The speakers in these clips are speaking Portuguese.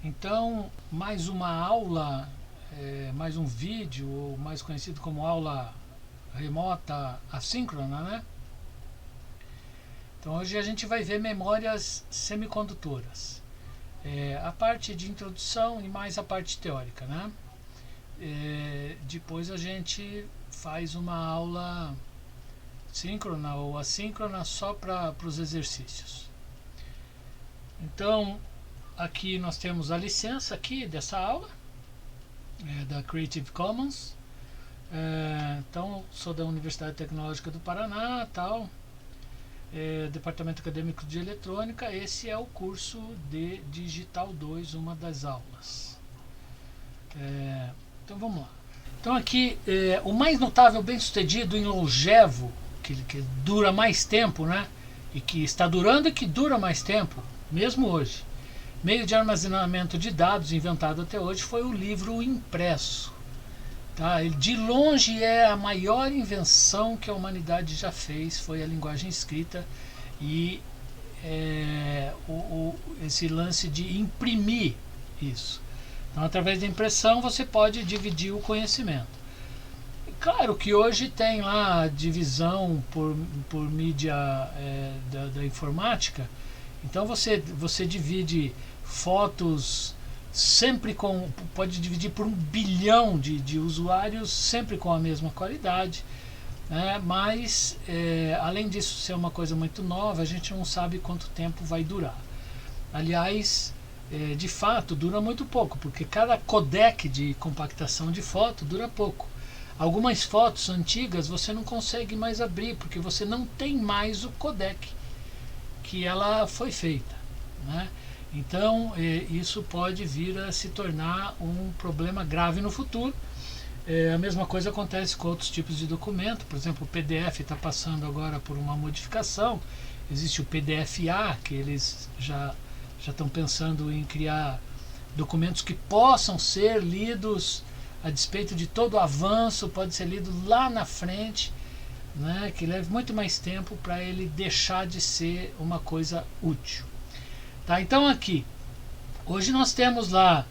Então, mais uma aula, mais um vídeo, ou mais conhecido como aula remota assíncrona, né? Então hoje a gente vai ver memórias semicondutoras. A parte de introdução e mais a parte teórica, né? Depois a gente faz uma aula síncrona ou assíncrona só para os exercícios. Então, aqui nós temos a licença aqui dessa aula, da Creative Commons. Então, sou da Universidade Tecnológica do Paraná, tal, Departamento Acadêmico de Eletrônica. Esse é o curso de Digital 2, uma das aulas. Então vamos lá. Então aqui, o mais notável, bem sucedido e longevo, que dura mais tempo, né? E que está durando e que dura mais tempo, mesmo hoje. Meio de armazenamento de dados inventado até hoje foi o livro impresso. Tá? Ele, de longe, é a maior invenção que a humanidade já fez, foi a linguagem escrita e esse lance de imprimir isso. Então, através da impressão, você pode dividir o conhecimento. Claro que hoje tem lá a divisão por mídia da informática. Então você divide fotos sempre pode dividir por 1 bilhão de usuários, sempre com a mesma qualidade, né? Mas além disso ser uma coisa muito nova, a gente não sabe quanto tempo vai durar. Aliás, de fato dura muito pouco, porque cada codec de compactação de foto dura pouco. Algumas fotos antigas você não consegue mais abrir, porque você não tem mais o codec que ela foi feita, né? Então isso pode vir a se tornar um problema grave no futuro. A mesma coisa acontece com outros tipos de documento. Por exemplo, o PDF está passando agora por uma modificação. Existe o PDF-A, que eles já estão pensando em criar documentos que possam ser lidos a despeito de todo o avanço, pode ser lido lá na frente, né, que leve muito mais tempo para ele deixar de ser uma coisa útil. Tá, então aqui, hoje nós temos lá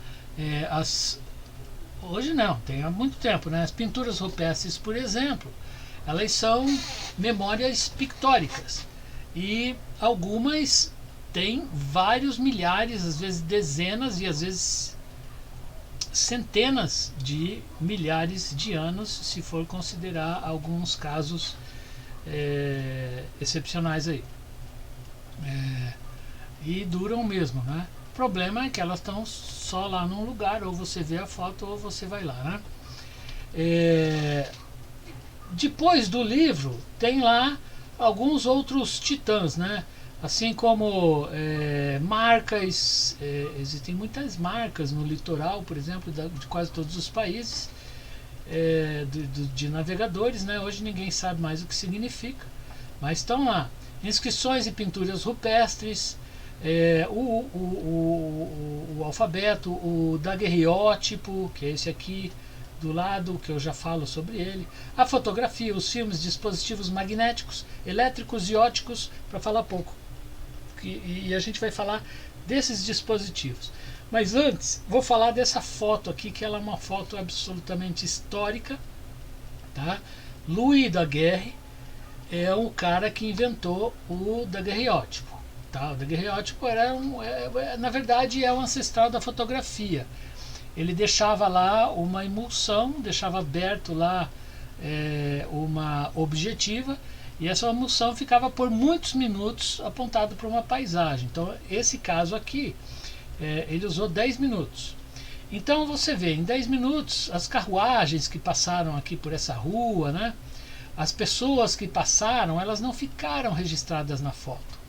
hoje não, tem há muito tempo, né, as pinturas rupestres, por exemplo, elas são memórias pictóricas e algumas têm vários milhares, às vezes dezenas e às vezes centenas de milhares de anos, se for considerar alguns casos excepcionais aí. E duram mesmo, né? O problema é que elas estão só lá num lugar, ou você vê a foto ou você vai lá, né? Depois do livro tem lá alguns outros titãs, né? Assim como marcas, existem muitas marcas no litoral, por exemplo, de quase todos os países, de navegadores, né? Hoje ninguém sabe mais o que significa, mas estão lá. Inscrições e pinturas rupestres, o alfabeto, o daguerreótipo, que é esse aqui do lado, que eu já falo sobre ele, a fotografia, os filmes, dispositivos magnéticos, elétricos e ópticos, para falar pouco. E a gente vai falar desses dispositivos. Mas antes, vou falar dessa foto aqui, que ela é uma foto absolutamente histórica, tá? Louis Daguerre é o cara que inventou o daguerreótipo. Tá? O daguerreótipo na verdade é um ancestral da fotografia. Ele deixava lá uma emulsão, deixava aberto lá uma objetiva, e essa emulsão ficava por muitos minutos apontado para uma paisagem. Então esse caso aqui, ele usou 10 minutos. Então você vê, em 10 minutos, as carruagens que passaram aqui por essa rua, né? As pessoas que passaram, elas não ficaram registradas na foto.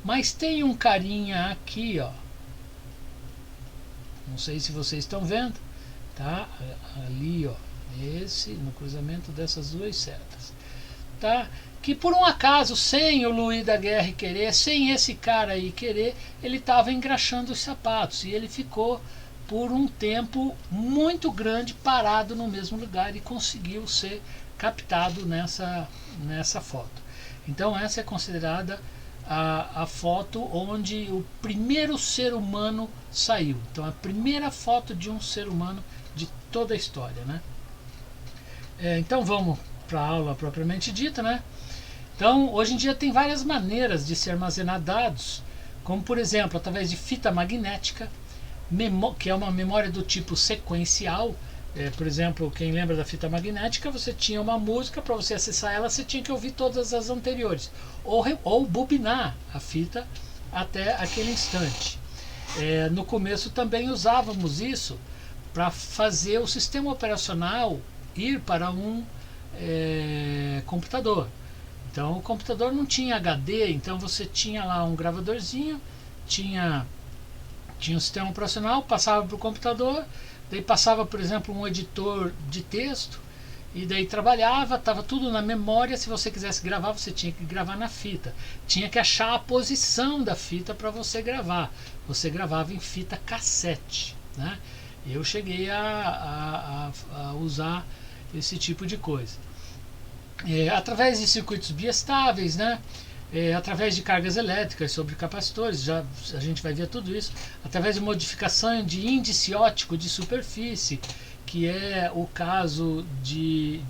Mas tem um carinha aqui, ó. Não sei se vocês estão vendo, tá? Ali, ó, esse no cruzamento dessas duas setas, tá? Que por um acaso, sem o Louis Daguerre querer, sem esse cara aí querer, ele estava engraxando os sapatos e ele ficou por um tempo muito grande parado no mesmo lugar e conseguiu ser captado nessa foto. Então essa é considerada a foto onde o primeiro ser humano saiu. Então a primeira foto de um ser humano de toda a história, né? Então vamos para a aula propriamente dita, né? Então hoje em dia tem várias maneiras de se armazenar dados, como por exemplo através de fita magnética, que é uma memória do tipo sequencial. Por exemplo, quem lembra da fita magnética, você tinha uma música, para você acessar ela você tinha que ouvir todas as anteriores, ou bobinar a fita até aquele instante. No começo também usávamos isso para fazer o sistema operacional ir para um computador. Então o computador não tinha HD, então você tinha lá um gravadorzinho, tinha um sistema operacional, passava para o computador, daí passava, por exemplo, um editor de texto, e daí trabalhava, estava tudo na memória. Se você quisesse gravar, você tinha que gravar na fita, tinha que achar a posição da fita para você gravar. Você gravava em fita cassete, né? Eu cheguei a usar esse tipo de coisa. Através de circuitos biestáveis, né? Através de cargas elétricas sobre capacitores, a gente vai ver tudo isso, através de modificação de índice óptico de superfície, que é o caso de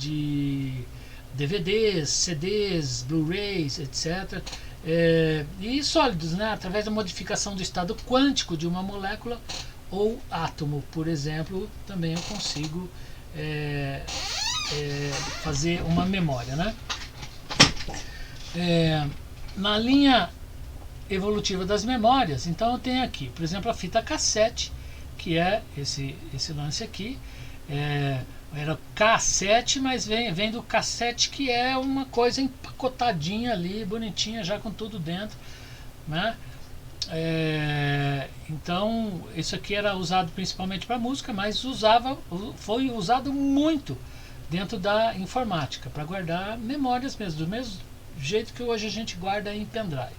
DVDs, CDs, Blu-rays, etc. E sólidos, né? Através da modificação do estado quântico de uma molécula ou átomo, por exemplo, também eu consigo fazer uma memória, né? Na linha evolutiva das memórias, então eu tenho aqui, por exemplo, a fita cassete, que é esse lance aqui. Era cassete, mas vem do cassete, que é uma coisa empacotadinha ali, bonitinha, já com tudo dentro, né? Então isso aqui era usado principalmente para música, mas foi usado muito dentro da informática, para guardar memórias mesmo, do mesmo jeito que hoje a gente guarda em pendrive.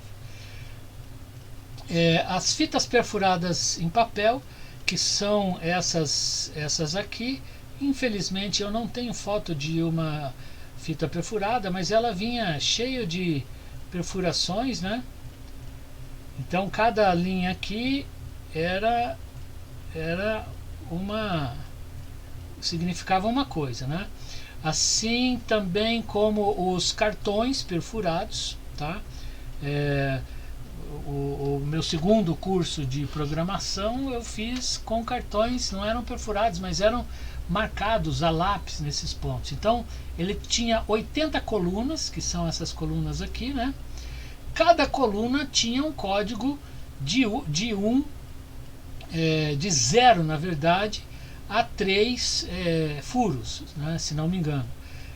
As fitas perfuradas em papel, que são essas aqui. Infelizmente eu não tenho foto de uma fita perfurada, mas ela vinha cheia de perfurações, né? Então cada linha aqui significava uma coisa, né? Assim também como os cartões perfurados, tá? O meu segundo curso de programação eu fiz com cartões, não eram perfurados, mas eram marcados a lápis nesses pontos. Então ele tinha 80 colunas, que são essas colunas aqui, né? Cada coluna tinha um código de 0, na verdade, a 3 furos, né, se não me engano.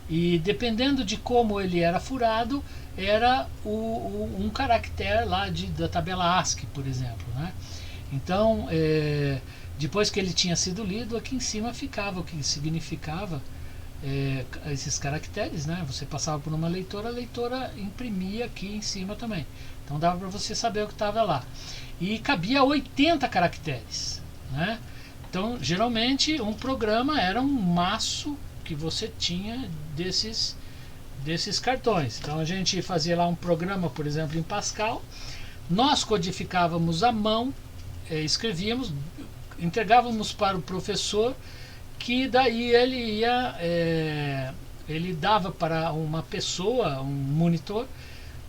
E dependendo de como ele era furado, era um caractere lá da tabela ASCII, por exemplo, né? Então, depois que ele tinha sido lido, aqui em cima ficava o que significava esses caracteres, né? Você passava por uma leitora, a leitora imprimia aqui em cima também. Então dava para você saber o que estava lá. E cabia 80 caracteres, né? Então, geralmente, um programa era um maço que você tinha desses cartões. Então, a gente fazia lá um programa, por exemplo, em Pascal. Nós codificávamos à mão, escrevíamos, entregávamos para o professor, que daí ele dava para uma pessoa, um monitor,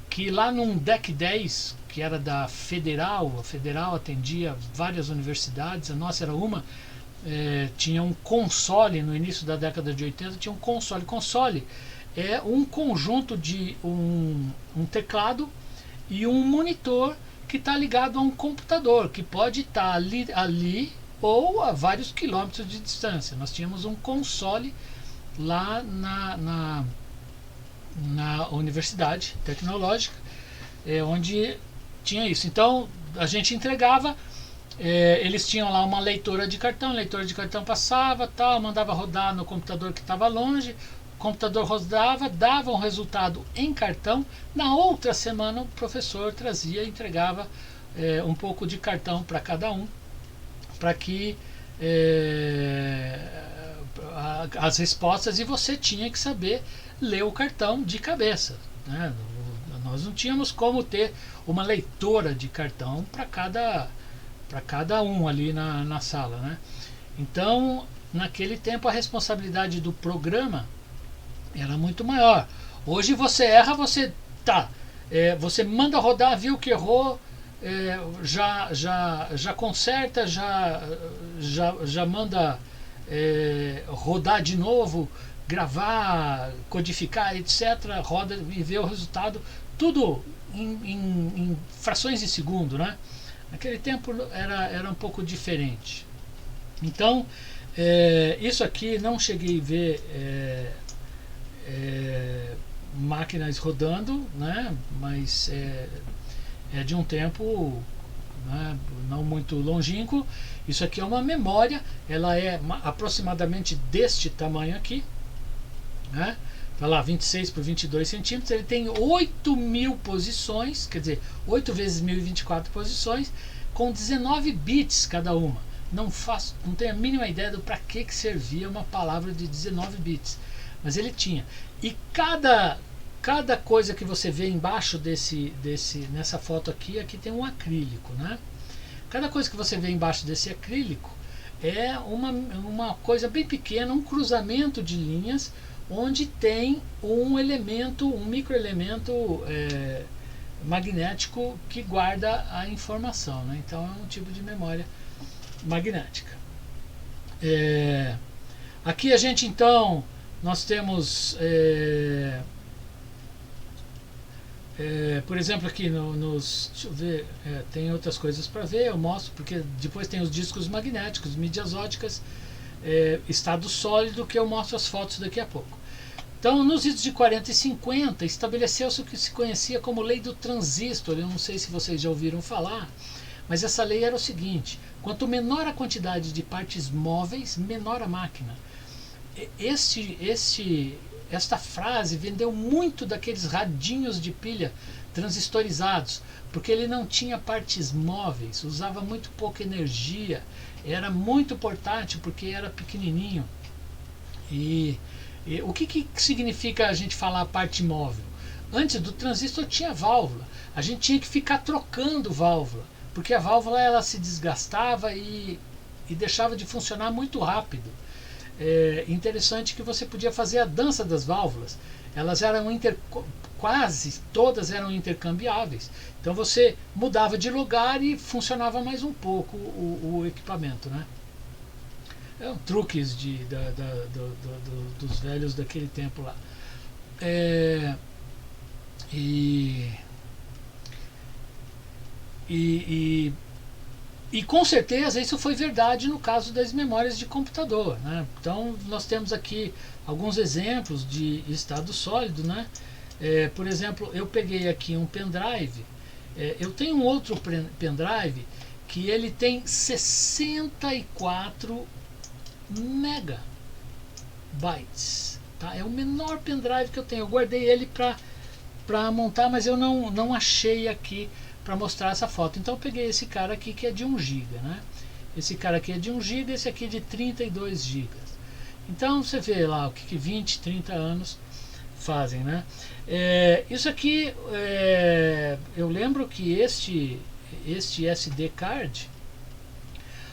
que lá num DEC 10, que era da Federal, a Federal atendia várias universidades, a nossa era uma, tinha um console. No início da década de 80 tinha um console. Console é um conjunto de um teclado e um monitor que está ligado a um computador, que pode estar ali ou a vários quilômetros de distância. Nós tínhamos um console lá na Universidade Tecnológica, onde tinha isso. Então a gente entregava, eles tinham lá uma leitora de cartão, a leitora de cartão passava, tal, mandava rodar no computador que estava longe, o computador rodava, dava um resultado em cartão. Na outra semana o professor trazia e entregava um pouco de cartão para cada um, para que as respostas, e você tinha que saber ler o cartão de cabeça, né? Nós não tínhamos como ter uma leitora de cartão para cada um ali na sala, né? Então, naquele tempo, a responsabilidade do programa era muito maior. Hoje você erra, você manda rodar, viu que errou, já conserta, já manda rodar de novo, gravar, codificar, etc. Roda e vê o resultado, tudo em frações de segundo, né? Naquele tempo era um pouco diferente. Então, isso aqui não cheguei a ver máquinas rodando, né? Mas é de um tempo, né, não muito longínquo. Isso aqui é uma memória, ela é aproximadamente deste tamanho aqui, né? Tá lá, 26 por 22 centímetros. Ele tem 8.000 posições, quer dizer, 8 vezes 1024 posições, com 19 bits cada uma. Não tenho a mínima ideia do para que servia uma palavra de 19 bits, mas ele tinha. E cada coisa que você vê embaixo nessa foto aqui tem um acrílico, né? Cada coisa que você vê embaixo desse acrílico é uma coisa bem pequena, um cruzamento de linhas, onde tem um microelemento magnético que guarda a informação, né? Então é um tipo de memória magnética. Aqui a gente então nós temos por exemplo aqui deixa eu ver, tem outras coisas para ver, eu mostro, porque depois tem os discos magnéticos, mídias óticas, estado sólido, que eu mostro as fotos daqui a pouco. Então, nos idos de 40 e 50, estabeleceu-se o que se conhecia como lei do transistor. Eu não sei se vocês já ouviram falar, mas essa lei era o seguinte: quanto menor a quantidade de partes móveis, menor a máquina. Esta frase vendeu muito daqueles radinhos de pilha transistorizados, porque ele não tinha partes móveis, usava muito pouca energia, era muito portátil porque era pequenininho. E o que significa a gente falar parte móvel? Antes do transistor tinha válvula, a gente tinha que ficar trocando válvula, porque a válvula ela se desgastava e deixava de funcionar muito rápido. Interessante que você podia fazer a dança das válvulas, elas eram quase todas eram intercambiáveis, então você mudava de lugar e funcionava mais um pouco o equipamento, né? Truques dos velhos daquele tempo lá. E com certeza isso foi verdade no caso das memórias de computador, né? Então nós temos aqui alguns exemplos de estado sólido, né? Por exemplo, eu peguei aqui um pendrive, eu tenho um outro pendrive que ele tem 64 megabytes, tá? É o menor pendrive que eu tenho. Eu guardei ele para montar, mas eu não achei aqui para mostrar essa foto. Então eu peguei esse cara aqui que é de 1 GB, né? Esse cara aqui é de 1 GB, esse aqui é de 32 GB. Então você vê lá o que 20, 30 anos fazem, né? Isso aqui, eu lembro que este SD card,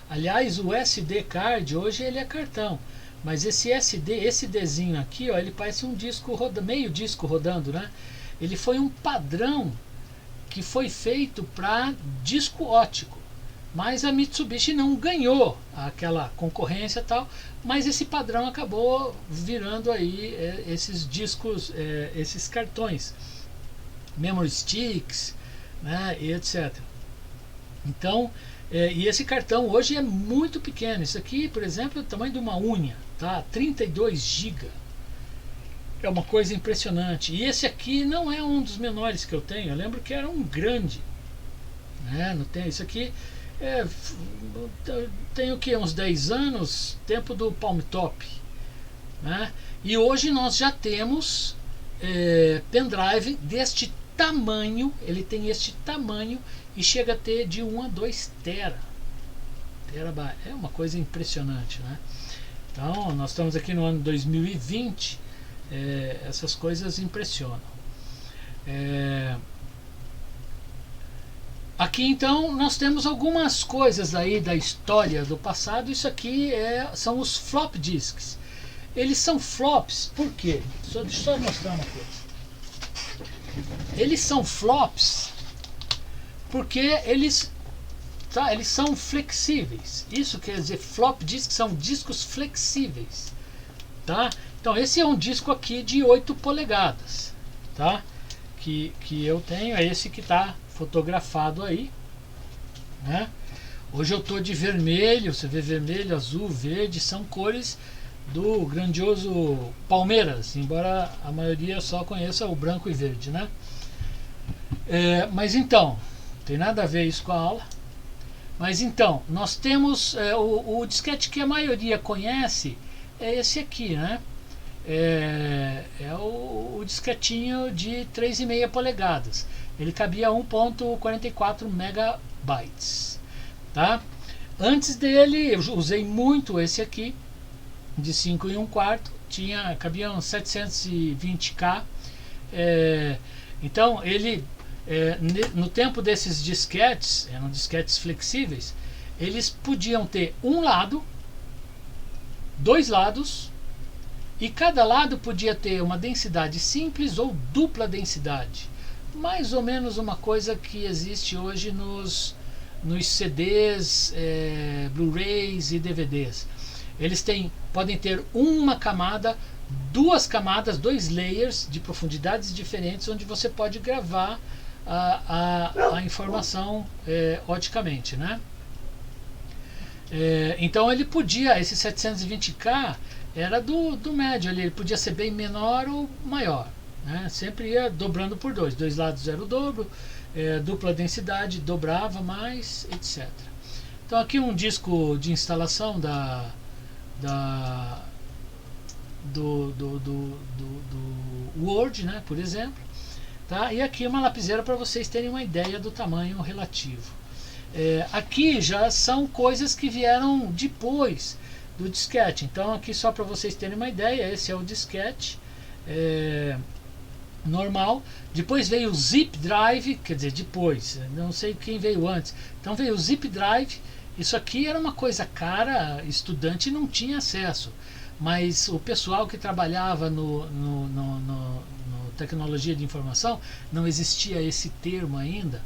aliás, o SD card hoje ele é cartão, mas esse Dzinho aqui, ó, ele parece um disco meio disco rodando, né? Ele foi um padrão que foi feito para disco óptico, mas a Mitsubishi não ganhou aquela concorrência e tal, mas esse padrão acabou virando aí esses discos, esses cartões, memory sticks, né, e etc. Então, e esse cartão hoje é muito pequeno. Isso aqui, por exemplo, é o tamanho de uma unha, tá? 32 GB. É uma coisa impressionante. E esse aqui não é um dos menores que eu tenho. Eu lembro que era um grande, né? Não tem isso aqui. Tem o que? Uns 10 anos, tempo do Palm Top, né? E hoje nós já temos pendrive deste tamanho. Ele tem este tamanho e chega a ter de 1 a 2 terabytes. É uma coisa impressionante, né? Então nós estamos aqui no ano 2020. Essas coisas impressionam. Aqui então nós temos algumas coisas aí da história do passado. Isso aqui são os flop disks. Eles são flops, por quê? Deixa eu só mostrar uma coisa. Eles são flops porque eles são flexíveis. Isso quer dizer, flop disk são discos flexíveis, tá? Então esse é um disco aqui de 8 polegadas, tá? Que eu tenho, é esse que está fotografado aí, né? Hoje eu estou de vermelho, você vê vermelho, azul, verde, são cores do grandioso Palmeiras, embora a maioria só conheça o branco e verde, né? Mas então, não tem nada a ver isso com a aula. Mas então, nós temos o disquete que a maioria conhece, é esse aqui, né? É o disquetinho de 3,5 polegadas. Ele cabia 1.44 megabytes, tá? Antes dele, eu usei muito esse aqui, de 5 1/4, cabia uns 720K. Então ele, no tempo desses disquetes, eram disquetes flexíveis, eles podiam ter um lado, dois lados, e cada lado podia ter uma densidade simples ou dupla densidade, mais ou menos uma coisa que existe hoje nos CDs, Blu-rays e DVDs. Eles podem ter uma camada, duas camadas, 2 layers de profundidades diferentes, onde você pode gravar a informação oticamente, né? Então ele podia, esse 720K era do médio, ele podia ser bem menor ou maior, né? Sempre ia dobrando por 2, dois lados era o dobro, dupla densidade, dobrava mais, etc. Então aqui um disco de instalação do Word, né, por exemplo, tá? E aqui uma lapiseira para vocês terem uma ideia do tamanho relativo. Aqui já são coisas que vieram depois do disquete. Então aqui só para vocês terem uma ideia, esse é o disquete normal. Depois veio o zip drive, quer dizer, depois, não sei quem veio antes. Então veio o zip drive. Isso aqui era uma coisa cara, estudante não tinha acesso, mas o pessoal que trabalhava no tecnologia de informação, não existia esse termo ainda,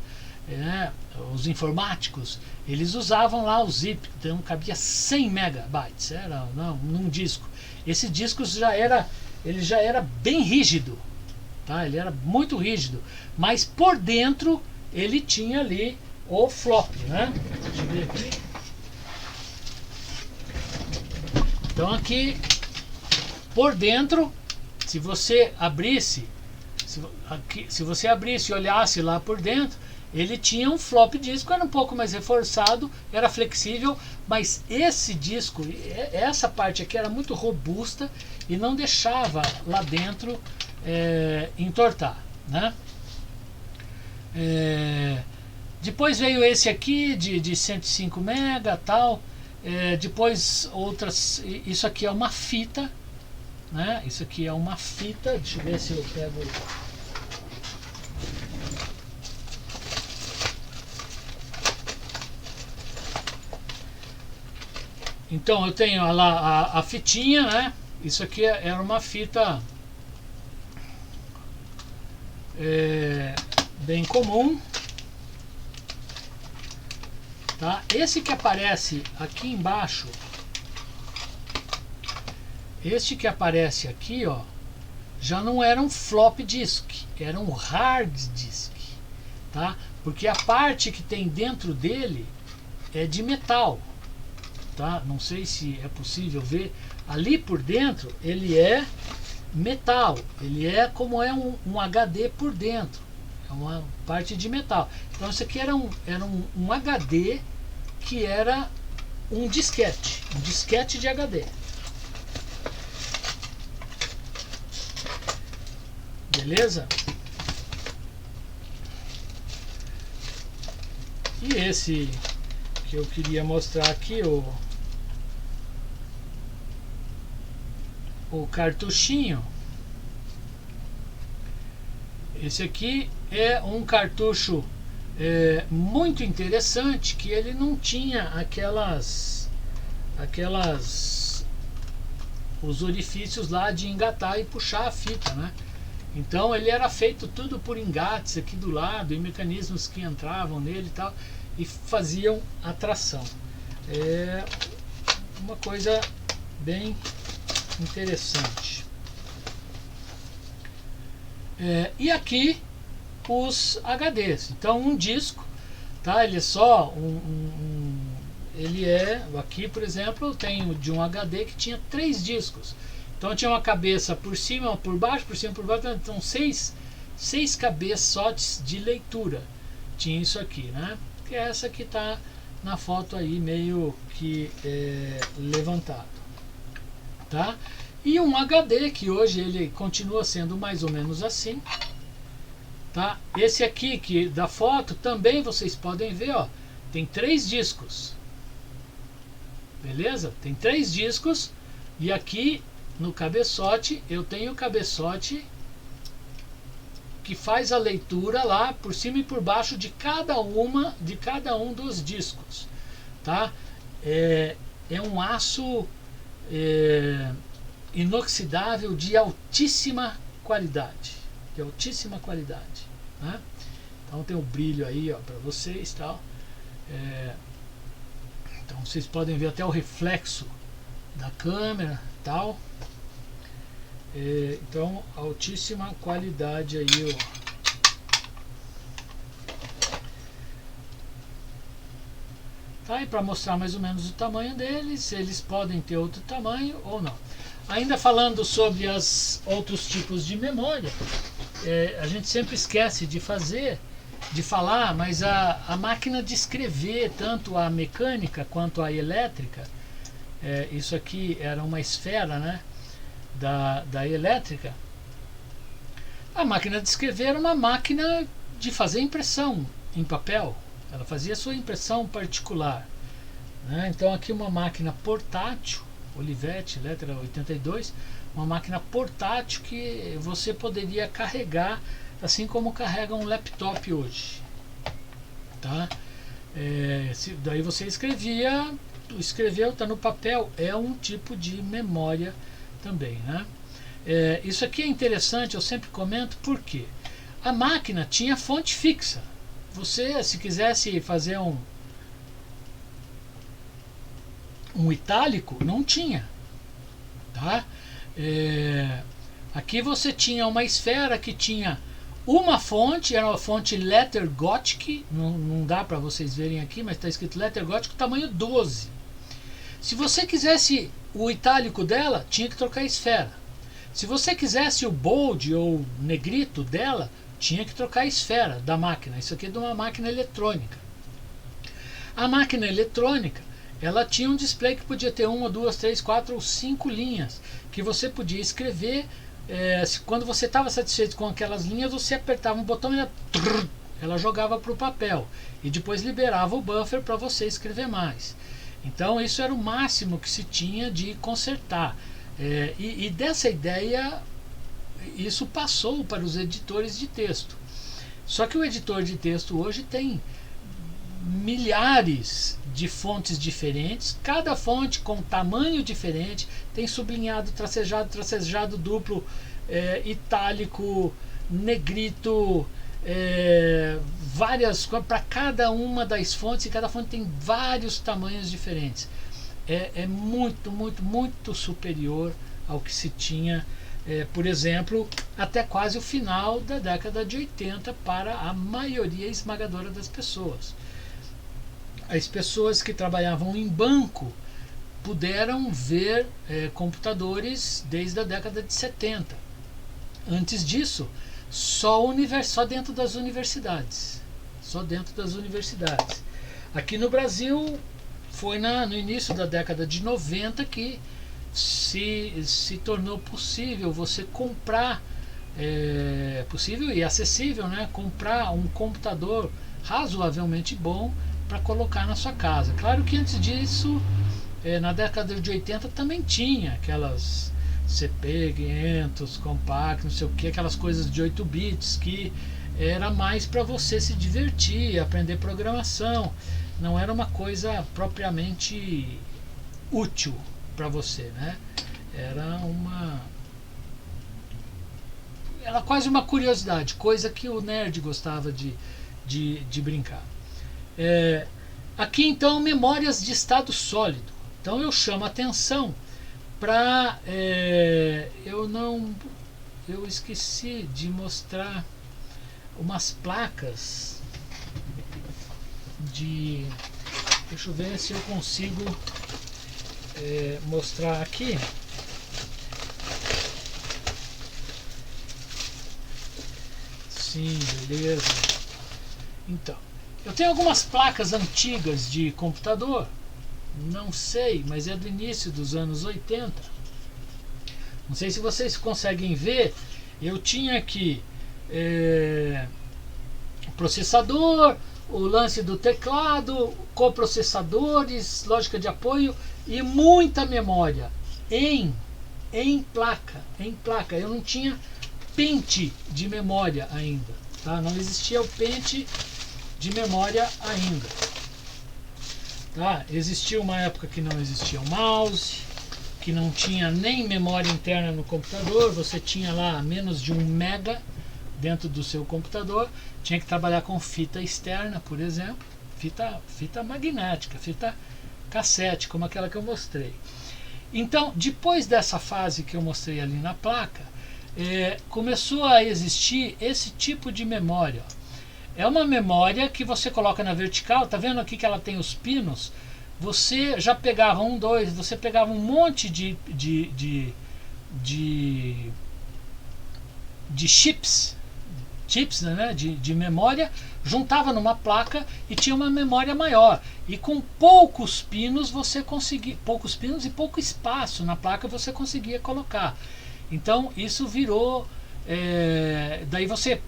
os informáticos, eles usavam lá o zip, então cabia 100 megabytes, num disco. Esse disco ele já era bem rígido, tá? Ele era muito rígido, mas por dentro ele tinha ali o flop, né? Deixa eu ver aqui. Então aqui por dentro, se você abrisse, se você abrisse e olhasse lá por dentro, ele tinha um flop disco, era um pouco mais reforçado, era flexível, mas esse disco, essa parte aqui era muito robusta e não deixava lá dentro entortar, né? Depois veio esse aqui de 105 mega tal. Depois outras. Isso aqui é uma fita, né? Isso aqui é uma fita. Deixa eu ver se eu pego. Então eu tenho lá a fitinha, né? Isso aqui era uma fita bem comum. Tá? Esse que aparece aqui embaixo, este que aparece aqui, ó, já não era um flop disk, era um hard disk, tá? Porque a parte que tem dentro dele é de metal, tá? Não sei se é possível ver, ali por dentro ele é metal, ele é como um HD por dentro, é uma parte de metal. Então isso aqui era um HD que era um disquete de HD. Beleza? E esse que eu queria mostrar aqui, o cartuchinho, Esse aqui é um cartucho muito interessante, que ele não tinha os orifícios lá de engatar e puxar a fita, né? Então ele era feito tudo por engates aqui do lado e mecanismos que entravam nele e tal e faziam a tração. É uma coisa bem interessante. E aqui os HDs. Então um disco, tá? Ele é só ele é, aqui por exemplo, eu tenho de um HD que tinha 3 discos. Então tinha uma cabeça por cima, por baixo, por cima, por baixo. Então seis cabeçotes de leitura. Tinha isso aqui, né? Que é essa que está na foto aí, meio que levantado, tá? E um HD que hoje ele continua sendo mais ou menos assim, tá? Esse aqui que da foto também vocês podem ver, ó, tem 3 discos, beleza? Tem 3 discos e aqui no cabeçote eu tenho o cabeçote que faz a leitura lá por cima e por baixo de cada um dos discos, tá? É um aço inoxidável de altíssima qualidade, né? Então tem o brilho aí, ó, para vocês, tal. Então vocês podem ver até o reflexo da câmera, tal. Então altíssima qualidade aí, ó. Tá, e para mostrar mais ou menos o tamanho deles, eles podem ter outro tamanho ou não. Ainda falando sobre os outros tipos de memória, a gente sempre esquece de falar, mas a máquina de escrever, tanto a mecânica quanto a elétrica, isso aqui era uma esfera, né, da elétrica. A máquina de escrever era uma máquina de fazer impressão em papel. Ela fazia sua impressão particular, né? Então aqui uma máquina portátil, Olivetti Letra 82, uma máquina portátil que você poderia carregar, assim como carrega um laptop hoje, tá? Daí você escreveu, está no papel, é um tipo de memória também, né? Isso aqui é interessante, eu sempre comento, porque a máquina tinha fonte fixa. Você, se quisesse fazer um itálico, não tinha, tá? Aqui você tinha uma esfera que tinha uma fonte, era uma fonte Letter Gothic, não dá para vocês verem aqui, mas está escrito Letter Gothic, tamanho 12. Se você quisesse o itálico dela, tinha que trocar a esfera. Se você quisesse o bold ou negrito dela, tinha que trocar a esfera da máquina. Isso aqui é de uma máquina eletrônica. A máquina eletrônica, ela tinha um display que podia ter 1, 2, 3, 4 ou 5 linhas, que você podia escrever. Quando você estava satisfeito com aquelas linhas, você apertava um botão e ela jogava para o papel e depois liberava o buffer para você escrever mais. Então isso era o máximo que se tinha de consertar. E dessa ideia, isso passou para os editores de texto. Só que o editor de texto hoje tem milhares de fontes diferentes, cada fonte com tamanho diferente, tem sublinhado, tracejado duplo, itálico, negrito, várias para cada uma das fontes, e cada fonte tem vários tamanhos diferentes. É muito superior ao que se tinha, por exemplo, até quase o final da década de 80 para a maioria esmagadora das pessoas. As pessoas que trabalhavam em banco puderam ver computadores desde a década de 70. Antes disso, só dentro das universidades. Só dentro das universidades. Aqui no Brasil, foi no início da década de 90 que se tornou possível você comprar, possível e acessível, né, comprar um computador razoavelmente bom para colocar na sua casa. Claro que antes disso, na década de 80 também tinha CP500, Compact, não sei o que, aquelas coisas de 8 bits que era mais para você se divertir, aprender programação, não era uma coisa propriamente útil para você, né? Era quase uma curiosidade, coisa que o nerd gostava de brincar. Aqui então, memórias de estado sólido. Então eu chamo a atenção para eu esqueci de mostrar umas placas de, deixa eu ver se eu consigo mostrar aqui. Sim, beleza. Então, eu tenho algumas placas antigas de computador, não sei, mas é do início dos anos 80. Não sei se vocês conseguem ver. Eu tinha aqui o processador, o lance do teclado, coprocessadores, lógica de apoio e muita memória em placa. Eu não tinha pente de memória ainda, tá? Não existia o pente de memória ainda, tá? Existia uma época que não existia o mouse, que não tinha nem memória interna no computador, você tinha lá menos de 1 mega dentro do seu computador, tinha que trabalhar com fita externa, por exemplo, fita magnética, fita cassete, como aquela que eu mostrei. Então, depois dessa fase que eu mostrei ali na placa, começou a existir esse tipo de memória. É uma memória que você coloca na vertical, tá vendo aqui que ela tem os pinos? Você já pegava você pegava um monte de chips, né, de memória, juntava numa placa e tinha uma memória maior. E com poucos pinos você conseguia, poucos pinos e pouco espaço na placa você conseguia colocar. Então isso virou, daí você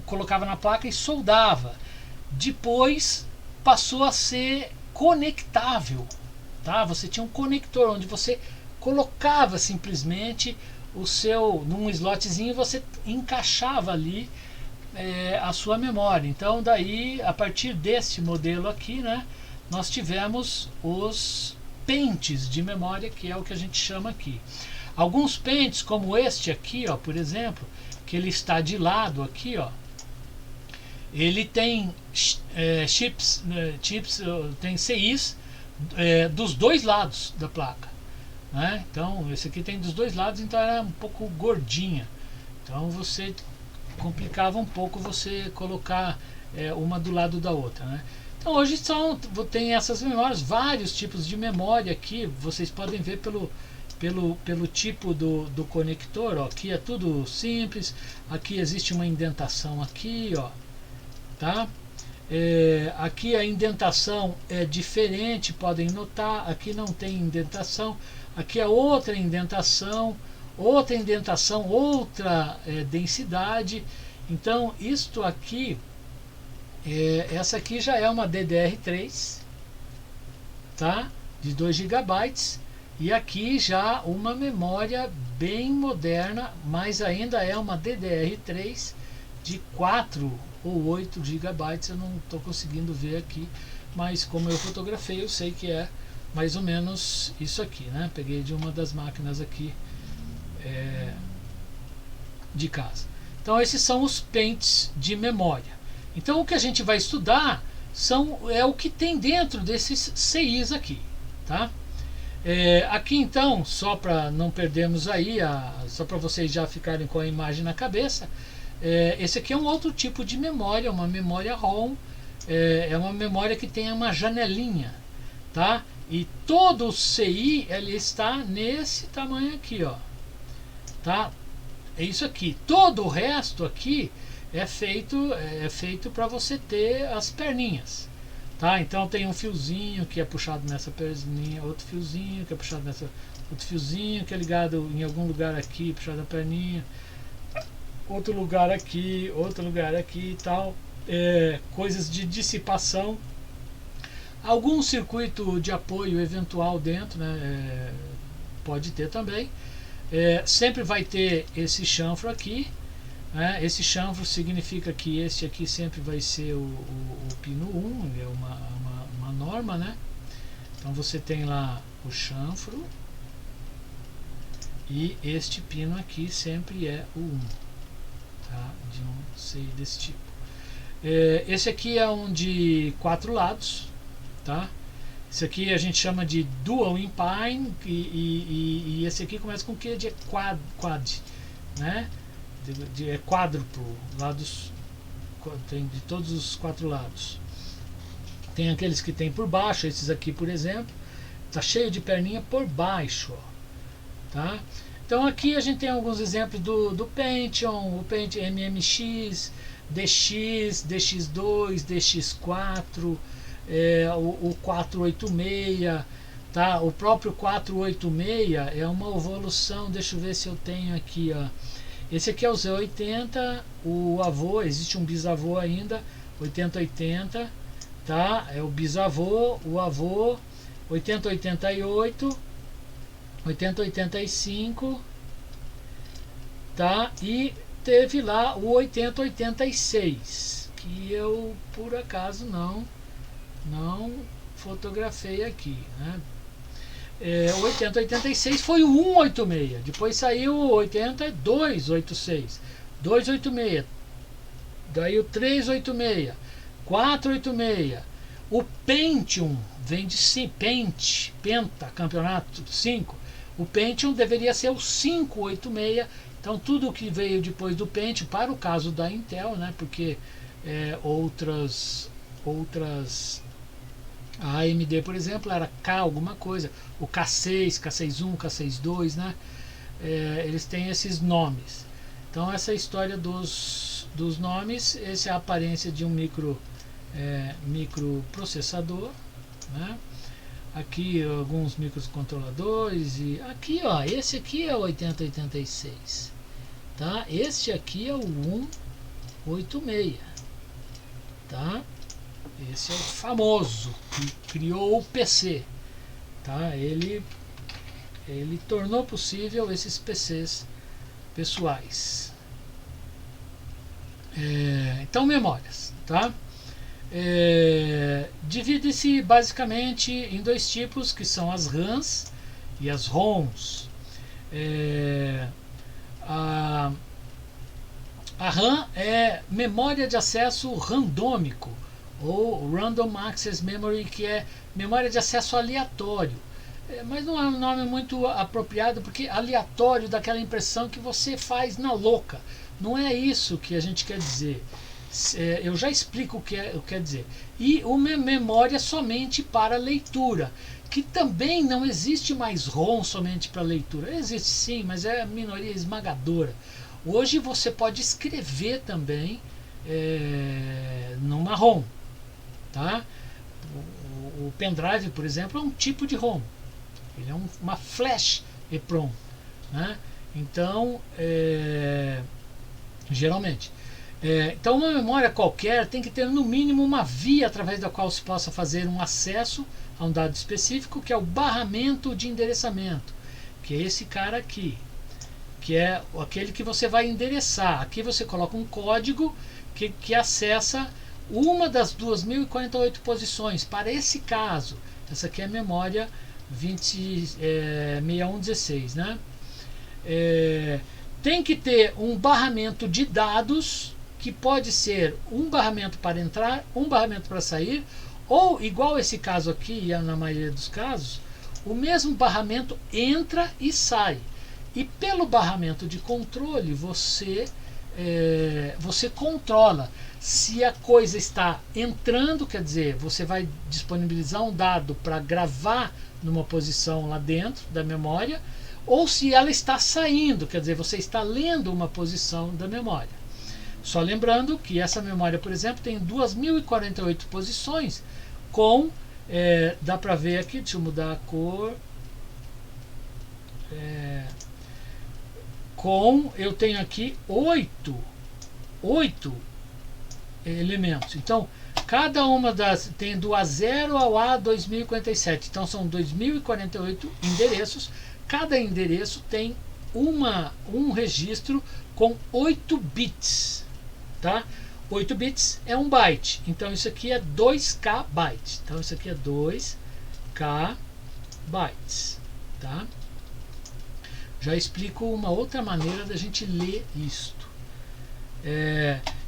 colocava na placa e soldava. Depois passou a ser conectável, tá? Você tinha um conector onde você colocava simplesmente o seu, num slotzinho, você encaixava ali a sua memória. Então daí, a partir desse modelo aqui, né, nós tivemos os pentes de memória, que é o que a gente chama aqui. Alguns pentes, como este aqui, ó, por exemplo, que ele está de lado aqui, ó, ele tem chips, tem CIs dos dois lados da placa, né? Então esse aqui tem dos dois lados, então era um pouco gordinha, então você complicava um pouco você colocar uma do lado da outra, né? Então hoje tem essas memórias, vários tipos de memória aqui, vocês podem ver pelo tipo do conector, ó. Aqui é tudo simples, aqui existe uma indentação aqui, ó, tá? Aqui a indentação é diferente, podem notar, aqui não tem indentação, aqui é outra indentação, outra densidade. Então isto aqui, essa aqui já é uma DDR3, tá? De 2 GB. E aqui já uma memória bem moderna, mas ainda é uma DDR3 de 4 ou 8 GB. Eu não estou conseguindo ver aqui, mas como eu fotografei, eu sei que é mais ou menos isso aqui, né? Peguei de uma das máquinas aqui de casa. Então esses são os pentes de memória. Então o que a gente vai estudar é o que tem dentro desses CIs aqui, tá? Aqui então, só para não perdermos aí, só para vocês já ficarem com a imagem na cabeça, esse aqui é um outro tipo de memória, uma memória ROM, é uma memória que tem uma janelinha, tá? E todo o CI ele está nesse tamanho aqui, ó, tá? É isso aqui. Todo o resto aqui é feito para você ter as perninhas. Tá? Então tem um fiozinho que é puxado nessa perninha, outro fiozinho que é puxado nessa, outro fiozinho que é ligado em algum lugar aqui, puxado na perninha, outro lugar aqui e tal, coisas de dissipação, algum circuito de apoio eventual dentro, né, pode ter também, Sempre vai ter esse chanfro aqui, né? Esse chanfro significa que este aqui sempre vai ser o pino 1, é uma norma, né? Então você tem lá o chanfro e este pino aqui sempre é o 1, tá? De um CI desse tipo. Esse aqui é um de 4 lados, tá? Esse aqui a gente chama de dual impine e esse aqui começa com que de quad, né? É quádruplo, lados, tem de todos os 4 lados. Tem aqueles que tem por baixo, esses aqui por exemplo, tá cheio de perninha por baixo, ó, tá? Então aqui a gente tem alguns exemplos do Pentium, o Pentium MMX, DX, DX2, DX4, o 486, tá? O próprio 486 é uma evolução, deixa eu ver se eu tenho aqui, ó. Esse aqui é o Z80, o avô, existe um bisavô ainda, 8080, tá? É o bisavô, o avô, 8088, 8085, tá? E teve lá o 8086, que eu por acaso não fotografei aqui, né? O 8086 foi o 186, depois saiu o 8286, 286, daí o 386, 486. O Pentium vem de Penta, campeonato 5. O Pentium deveria ser o 586. Então tudo que veio depois do Pentium, para o caso da Intel, né, porque outras a AMD, por exemplo, era K alguma coisa, o K6, K61, K62, né? Eles têm esses nomes. Então essa história dos nomes, essa é a aparência de um microprocessador, né? Aqui alguns microcontroladores e aqui, ó, esse aqui é o 8086, tá? Este aqui é o 186, tá? Esse é o famoso que criou o PC, tá? Ele tornou possível esses PCs pessoais. Então, memórias, tá? Divide-se basicamente em dois tipos, que são as RAMs e as ROMs. A RAM é memória de acesso randômico, ou Random Access Memory, que é memória de acesso aleatório. Mas não é um nome muito apropriado, porque aleatório dá aquela impressão que você faz na louca. Não é isso que a gente quer dizer. Eu já explico o que quer dizer. E uma memória somente para leitura, que também não existe mais ROM somente para leitura. Existe sim, mas é a minoria esmagadora. Hoje você pode escrever também numa ROM, tá? O pendrive, por exemplo, é um tipo de ROM. Ele é uma flash EEPROM, né? Então, geralmente. Então, uma memória qualquer tem que ter no mínimo uma via através da qual se possa fazer um acesso a um dado específico, que é o barramento de endereçamento, que é esse cara aqui, que é aquele que você vai endereçar. Aqui você coloca um código que acessa uma das 2048 posições. Para esse caso, essa aqui é a memória 6116, né? Tem que ter um barramento de dados, que pode ser um barramento para entrar, um barramento para sair, ou igual esse caso aqui, na maioria dos casos, o mesmo barramento entra e sai. E pelo barramento de controle você controla se a coisa está entrando, quer dizer, você vai disponibilizar um dado para gravar numa posição lá dentro da memória, ou se ela está saindo, quer dizer, você está lendo uma posição da memória. Só lembrando que essa memória, por exemplo, tem 2048 posições com, dá para ver aqui, deixa eu mudar a cor, eu tenho aqui 8 elementos. Então, cada uma das tem do A0 ao A2047. Então, são 2048 endereços. Cada endereço tem um registro com 8 bits, tá? 8 bits é 1 byte, então isso aqui é 2k bytes, então isso aqui é 2k bytes, tá? Já explico uma outra maneira da gente ler isto.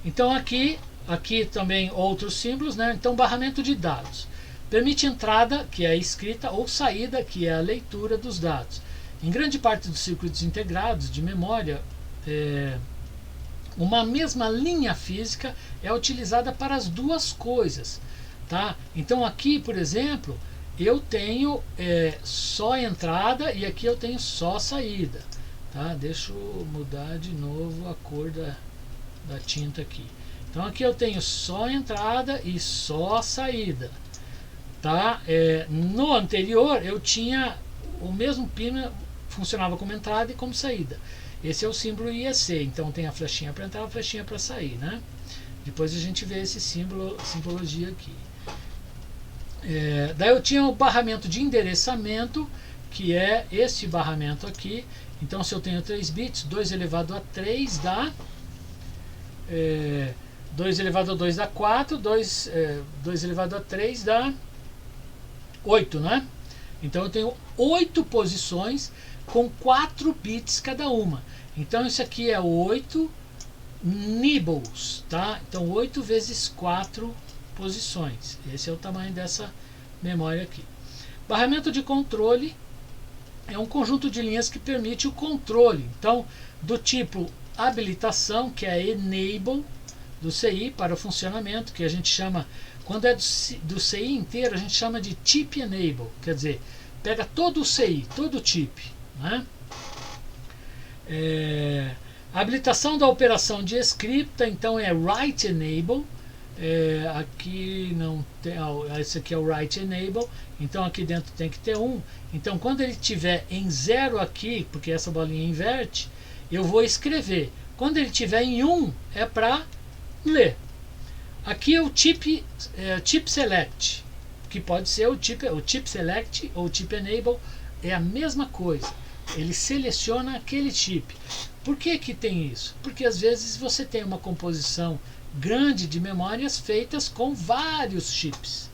Então aqui também outros símbolos, né? Então barramento de dados permite entrada, que é a escrita, ou saída, que é a leitura dos dados. Em grande parte dos circuitos integrados de memória, uma mesma linha física é utilizada para as duas coisas, tá? Então aqui, por exemplo, eu tenho só entrada e aqui eu tenho só saída, tá? Deixa eu mudar de novo a cor da tinta aqui. Então aqui eu tenho só entrada e só saída, tá? No anterior eu tinha o mesmo pino, funcionava como entrada e como saída. Esse é o símbolo IEC, então tem a flechinha para entrar, a flechinha para sair, né? Depois a gente vê esse simbologia aqui. Daí eu tinha o barramento de endereçamento, que é esse barramento aqui. Então se eu tenho 3 bits, 2 elevado a 3 dá 2 elevado a 2 dá 4, 2 elevado a 3 dá 8, né? Então eu tenho 8 posições com 4 bits cada uma. Então isso aqui é 8 nibbles, tá? Então 8 vezes 4 posições. Esse é o tamanho dessa memória aqui. Barramento de controle é um conjunto de linhas que permite o controle. Então, do tipo habilitação, que é enable do CI para o funcionamento, que a gente chama, quando é do CI inteiro, a gente chama de chip enable, quer dizer, pega todo o CI, todo o chip, né? A habilitação da operação de script, então é write enable. Aqui não tem, esse aqui é o write enable, então aqui dentro tem que ter 1. Então quando ele tiver em 0 aqui, porque essa bolinha inverte, eu vou escrever. Quando ele tiver em 1 é para ler. Aqui é o chip select, que pode ser o chip select ou chip enable, é a mesma coisa. Ele seleciona aquele chip. Por que que tem isso? Porque às vezes você tem uma composição grande de memórias feitas com vários chips,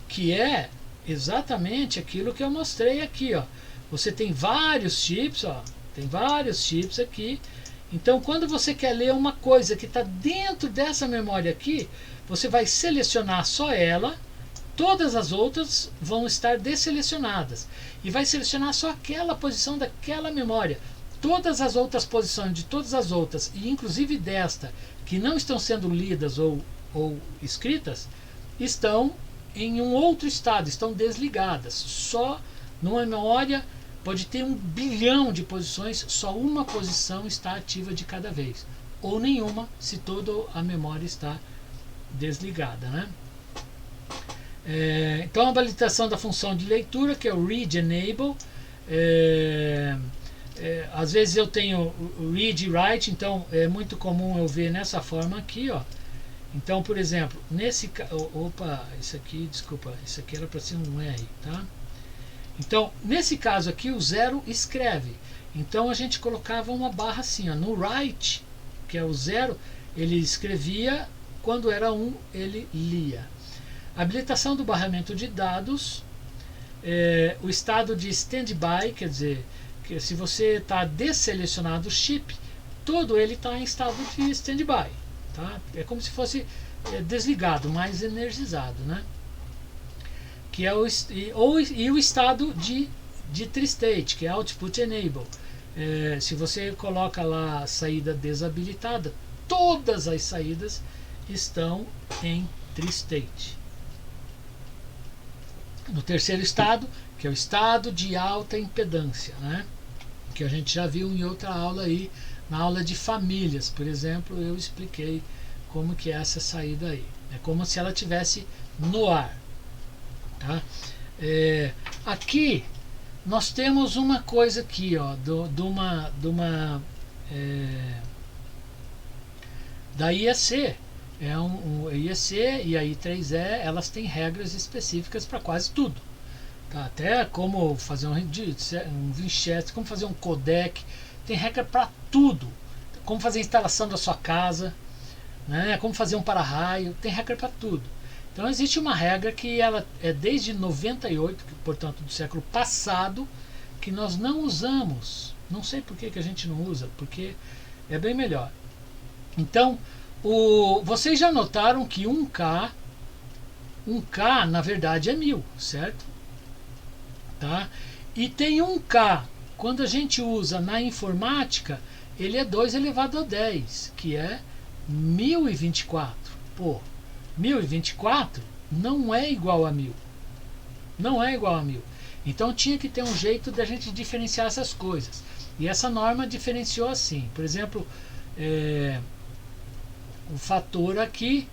que é exatamente aquilo que eu mostrei aqui, ó. Você tem vários chips, ó, tem vários chips aqui. Então quando você quer ler uma coisa que está dentro dessa memória aqui, você vai selecionar só ela, todas as outras vão estar desselecionadas e vai selecionar só aquela posição daquela memória. Todas as outras posições de todas as outras, e inclusive desta, que não estão sendo lidas ou escritas, estão em um outro estado, estão desligadas. Só numa memória pode ter 1 bilhão de posições, só uma posição está ativa de cada vez, ou nenhuma se toda a memória está desligada, né? Então a habilitação da função de leitura, que é o read enable. Às vezes eu tenho read e write, então é muito comum eu ver nessa forma aqui, ó. Então, por exemplo, nesse opa, isso aqui, desculpa, isso aqui era para ser um R, tá? Então, nesse caso aqui, o 0 escreve. Então a gente colocava uma barra assim, ó, no write, que é o 0, ele escrevia, quando era 1, ele lia. Habilitação do barramento de dados, o estado de standby, quer dizer, que se você está desselecionado o chip, todo ele está em estado de standby, tá? É como se fosse desligado, mais energizado, né? Que é o estado de tri-state, que é output enable. Se você coloca lá a saída desabilitada, todas as saídas estão em tri-state. No terceiro estado, que é o estado de alta impedância, né? Que a gente já viu em outra aula aí, na aula de famílias, por exemplo, eu expliquei como que é essa saída aí. É como se ela tivesse no ar, tá? Aqui nós temos uma coisa aqui, ó, da IEC. IEC e a I3E, elas têm regras específicas para quase tudo. Tá? Até como fazer um winchester, como fazer um codec, tem regra para tudo. Como fazer a instalação da sua casa, né? Como fazer um para-raio, tem regra para tudo. Então existe uma regra que ela é desde 98, que, portanto do século passado, que nós não usamos. Não sei por que a gente não usa, porque é bem melhor. Então, vocês já notaram que 1K na verdade é 1000, certo? Tá? E tem 1K, quando a gente usa na informática, ele é 2 elevado a 10, que é 1024. Pô, 1024 não é igual a 1000. Não é igual a 1000. Então tinha que ter um jeito da gente diferenciar essas coisas. E essa norma diferenciou assim. Por exemplo, o fator aqui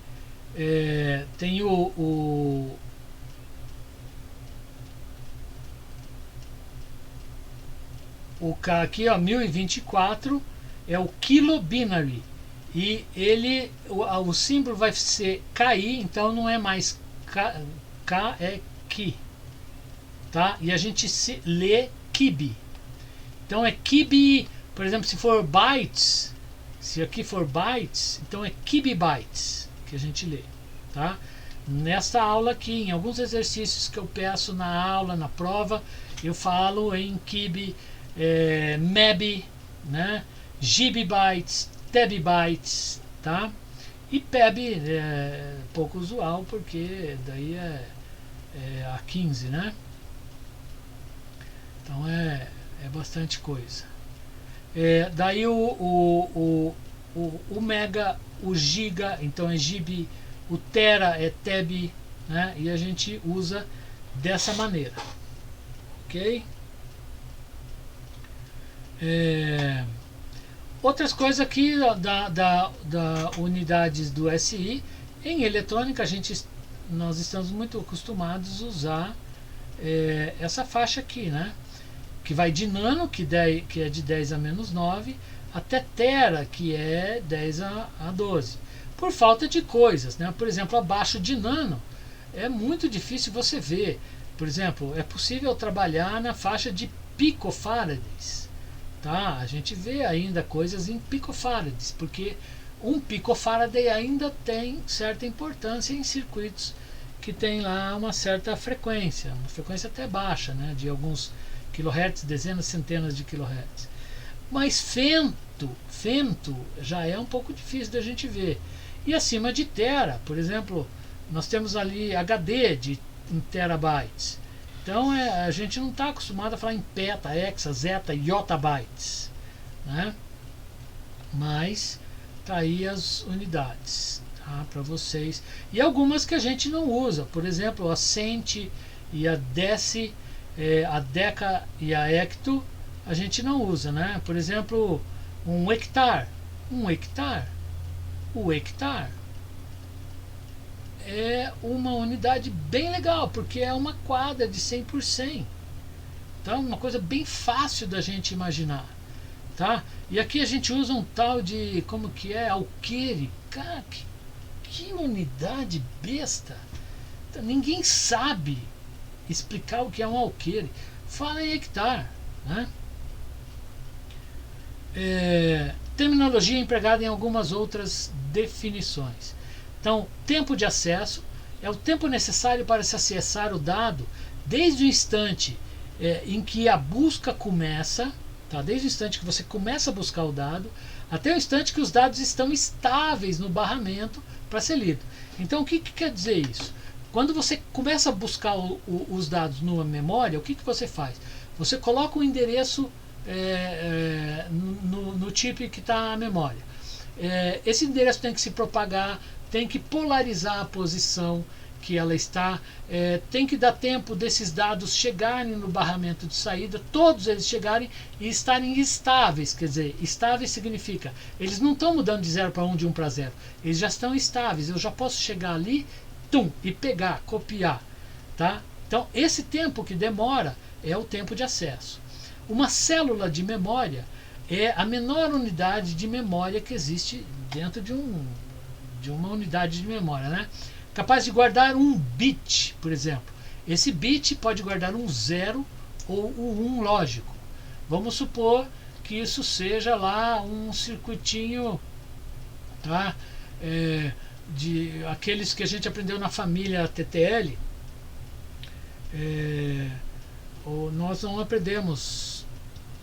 tem o K aqui, ó, 1024 é o kilobinary. E ele, o símbolo vai ser KI, então não é mais K é Ki. Tá? E a gente lê kibi. Então é kibi, por exemplo, se for bytes, se aqui for bytes, então é kibibytes que a gente lê, tá? Nesta aula aqui, em alguns exercícios que eu peço na aula, na prova, eu falo em kibi, mebi, né? Gibibytes, tebibytes, tá? E peb é pouco usual, porque daí é a 15, né? Então é bastante coisa. Daí o mega, o giga, então é GB, o tera é teb, né? E a gente usa dessa maneira, ok? Outras coisas aqui da unidades do SI. Em eletrônica nós estamos muito acostumados a usar essa faixa aqui, né? Que vai de nano, que é de 10 a menos 9, até tera, que é 10 a 12. Por falta de coisas, né? Por exemplo, abaixo de nano é muito difícil você ver. Por exemplo, é possível trabalhar na faixa de picofarads. Tá? A gente vê ainda coisas em picofarads, porque um picofarad ainda tem certa importância em circuitos que tem lá uma certa frequência, uma frequência até baixa, né? De alguns kilohertz, dezenas, centenas de kilohertz. Mas femto já é um pouco difícil da gente ver. E acima de tera, por exemplo, nós temos ali HD em terabytes. Então a gente não está acostumado a falar em peta, hexa, zeta, yottabytes, né? Mas tá aí as unidades, tá, para vocês. E algumas que a gente não usa, por exemplo, a cent e a deci, a deca e a hecto, a gente não usa, né? Por exemplo, um hectare. O hectare é uma unidade bem legal, porque é uma quadra de 100 por 100. Então, uma coisa bem fácil da gente imaginar, tá? E aqui a gente usa um tal de, como que é, alqueire. Cara, que unidade besta. Então, ninguém sabe explicar o que é um alqueire. Fala em hectare, né? Terminologia empregada em algumas outras definições. Então, tempo de acesso é o tempo necessário para se acessar o dado desde o instante em que a busca começa, tá? Desde o instante que você começa a buscar o dado, até o instante que os dados estão estáveis no barramento para ser lido. Então, o que quer dizer isso? Quando você começa a buscar os dados numa memória, o que você faz? Você coloca o endereço no chip que está na memória. Esse endereço tem que se propagar, tem que polarizar a posição que ela está, tem que dar tempo desses dados chegarem no barramento de saída, todos eles chegarem e estarem estáveis. Quer dizer, estáveis significa, eles não estão mudando de 0 para 1, de 1 para 0, eles já estão estáveis, eu já posso chegar ali e pegar, copiar, tá? Então esse tempo que demora é o tempo de acesso. Uma célula de memória é a menor unidade de memória que existe dentro de uma unidade de memória, né? Capaz de guardar um bit, por exemplo. Esse bit pode guardar um 0 ou um 1 lógico. Vamos supor que isso seja lá um circuitinho, tá? De aqueles que a gente aprendeu na família TTL. Nós não aprendemos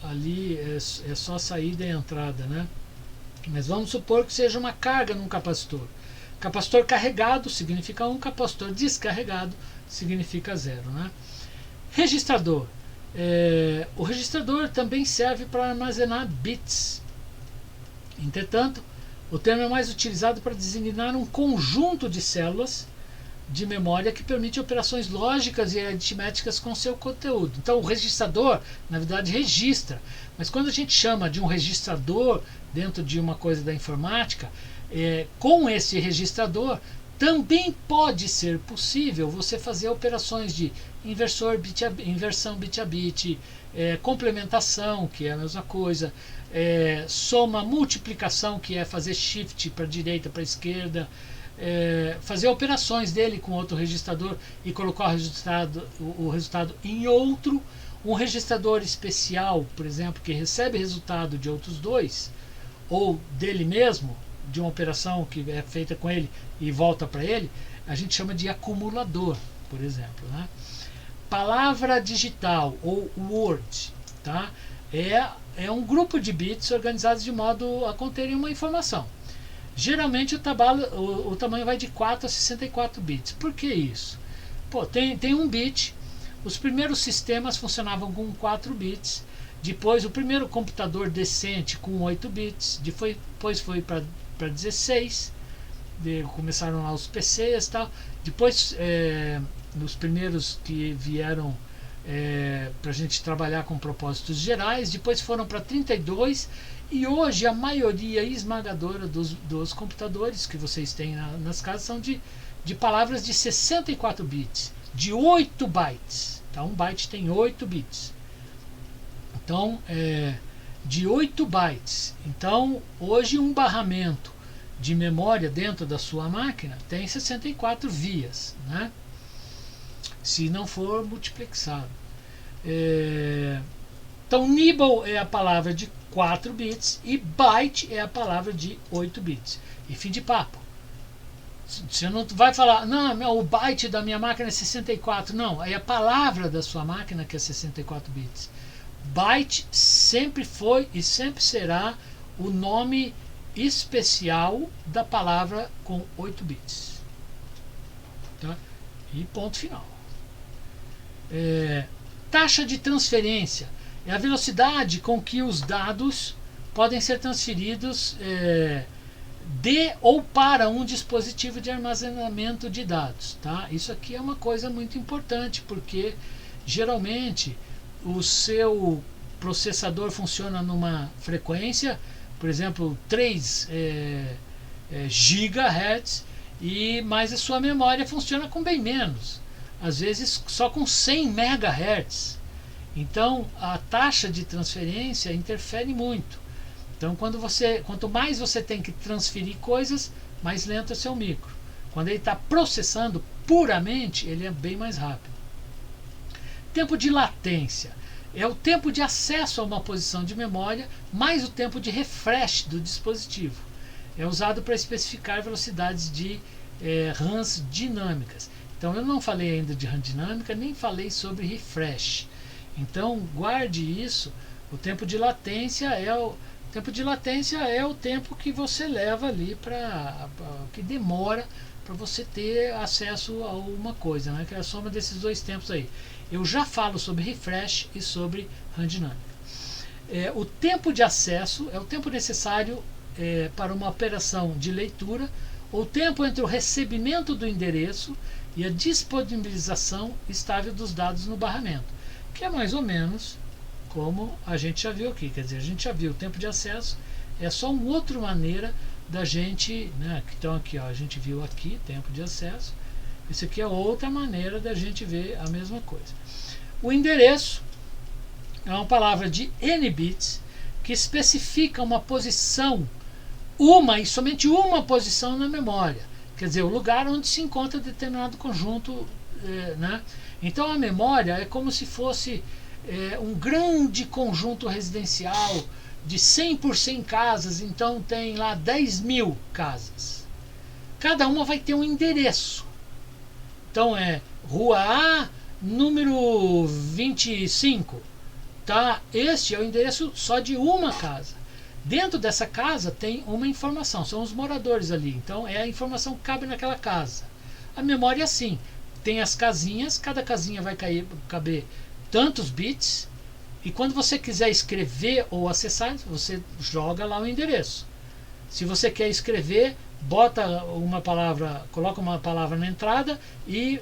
ali, é só saída e entrada, né? Mas vamos supor que seja uma carga num capacitor. Capacitor carregado significa 1, capacitor descarregado significa 0, né? Registrador. O registrador também serve para armazenar bits. Entretanto, o termo é mais utilizado para designar um conjunto de células de memória que permite operações lógicas e aritméticas com seu conteúdo. Então, o registrador, na verdade, registra. Mas quando a gente chama de um registrador dentro de uma coisa da informática, com esse registrador também pode ser possível você fazer operações de inversão bit a bit, complementação, que é a mesma coisa, soma, multiplicação, que é fazer shift para a direita, para a esquerda, fazer operações dele com outro registrador e colocar o resultado em outro. Um registrador especial, por exemplo, que recebe resultado de outros dois, ou dele mesmo, de uma operação que é feita com ele e volta para ele, a gente chama de acumulador, por exemplo, né? Palavra digital, ou word, tá? É um grupo de bits organizados de modo a conterem uma informação. Geralmente o tamanho vai de 4 a 64 bits. Por que isso? Tem um bit. Os primeiros sistemas funcionavam com 4 bits. Depois o primeiro computador decente com 8 bits. Depois foi para 16. Começaram lá os PCs e tal. Depois, nos primeiros que vieram para a gente trabalhar com propósitos gerais, depois foram para 32, e hoje a maioria esmagadora dos computadores que vocês têm nas casas são de palavras de 64 bits, de 8 bytes. Tá? Um byte tem 8 bits. Então, de 8 bytes. Então, hoje um barramento de memória dentro da sua máquina tem 64 vias, né? Se não for multiplexado. Então, nibble é a palavra de 4 bits e byte é a palavra de 8 bits. E fim de papo. Você não vai falar, não, o byte da minha máquina é 64. Não, é a palavra da sua máquina que é 64 bits. Byte sempre foi e sempre será o nome especial da palavra com 8 bits. Tá? E ponto final. Taxa de transferência é a velocidade com que os dados podem ser transferidos de ou para um dispositivo de armazenamento de dados. Tá? Isso aqui é uma coisa muito importante, porque geralmente o seu processador funciona numa frequência, por exemplo, 3 GHz, mas a sua memória funciona com bem menos, às vezes só com 100 MHz. Então a taxa de transferência interfere muito. Então quanto mais você tem que transferir coisas, mais lento é seu micro. Quando ele está processando puramente, ele é bem mais rápido. Tempo de latência é o tempo de acesso a uma posição de memória mais o tempo de refresh do dispositivo. É usado para especificar velocidades de RAMs dinâmicas. Então eu não falei ainda de RAM dinâmica, nem falei sobre refresh. Então guarde isso. O tempo de latência é o tempo que você leva ali que demora para você ter acesso a uma coisa, né? Que é a soma desses dois tempos aí. Eu já falo sobre refresh e sobre RAM dinâmica. O tempo de acesso é o tempo necessário para uma operação de leitura, ou o tempo entre o recebimento do endereço e a disponibilização estável dos dados no barramento, que é mais ou menos como a gente já viu aqui. Quer dizer, a gente já viu o tempo de acesso, é só uma outra maneira da gente, né? Então aqui, ó, a gente viu aqui tempo de acesso. Isso aqui é outra maneira da gente ver a mesma coisa. O endereço é uma palavra de N bits que especifica uma posição, uma e somente uma posição na memória. Quer dizer, o lugar onde se encontra determinado conjunto, né? Então a memória é como se fosse um grande conjunto residencial de 100 por 100 casas, então tem lá 10.000 casas. Cada uma vai ter um endereço. Então é Rua A, número 25. Tá? Este é o endereço só de uma casa. Dentro dessa casa tem uma informação, são os moradores ali. Então é a informação que cabe naquela casa. A memória é assim, tem as casinhas, cada casinha vai caber tantos bits, e quando você quiser escrever ou acessar, você joga lá o endereço. Se você quer escrever, bota uma palavra, coloca uma palavra na entrada e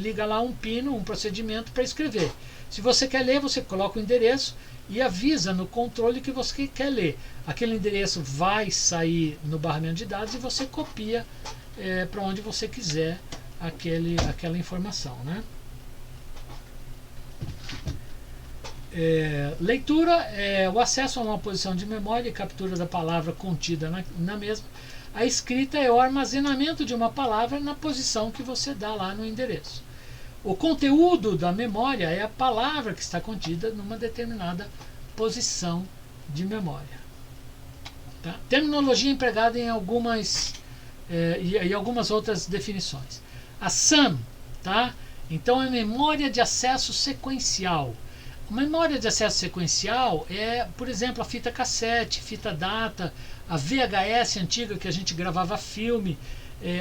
liga lá um pino, um procedimento para escrever. Se você quer ler, você coloca o endereço e avisa no controle que você quer ler. Aquele endereço vai sair no barramento de dados e você copia para onde você quiser aquela informação, né? Leitura é o acesso a uma posição de memória e captura da palavra contida na mesma. A escrita é o armazenamento de uma palavra na posição que você dá lá no endereço. O conteúdo da memória é a palavra que está contida numa determinada posição de memória. Tá? Terminologia empregada em algumas outras definições. A SAM, tá? Então é memória de acesso sequencial. A memória de acesso sequencial é, por exemplo, a fita cassete, fita data, a VHS antiga que a gente gravava filme,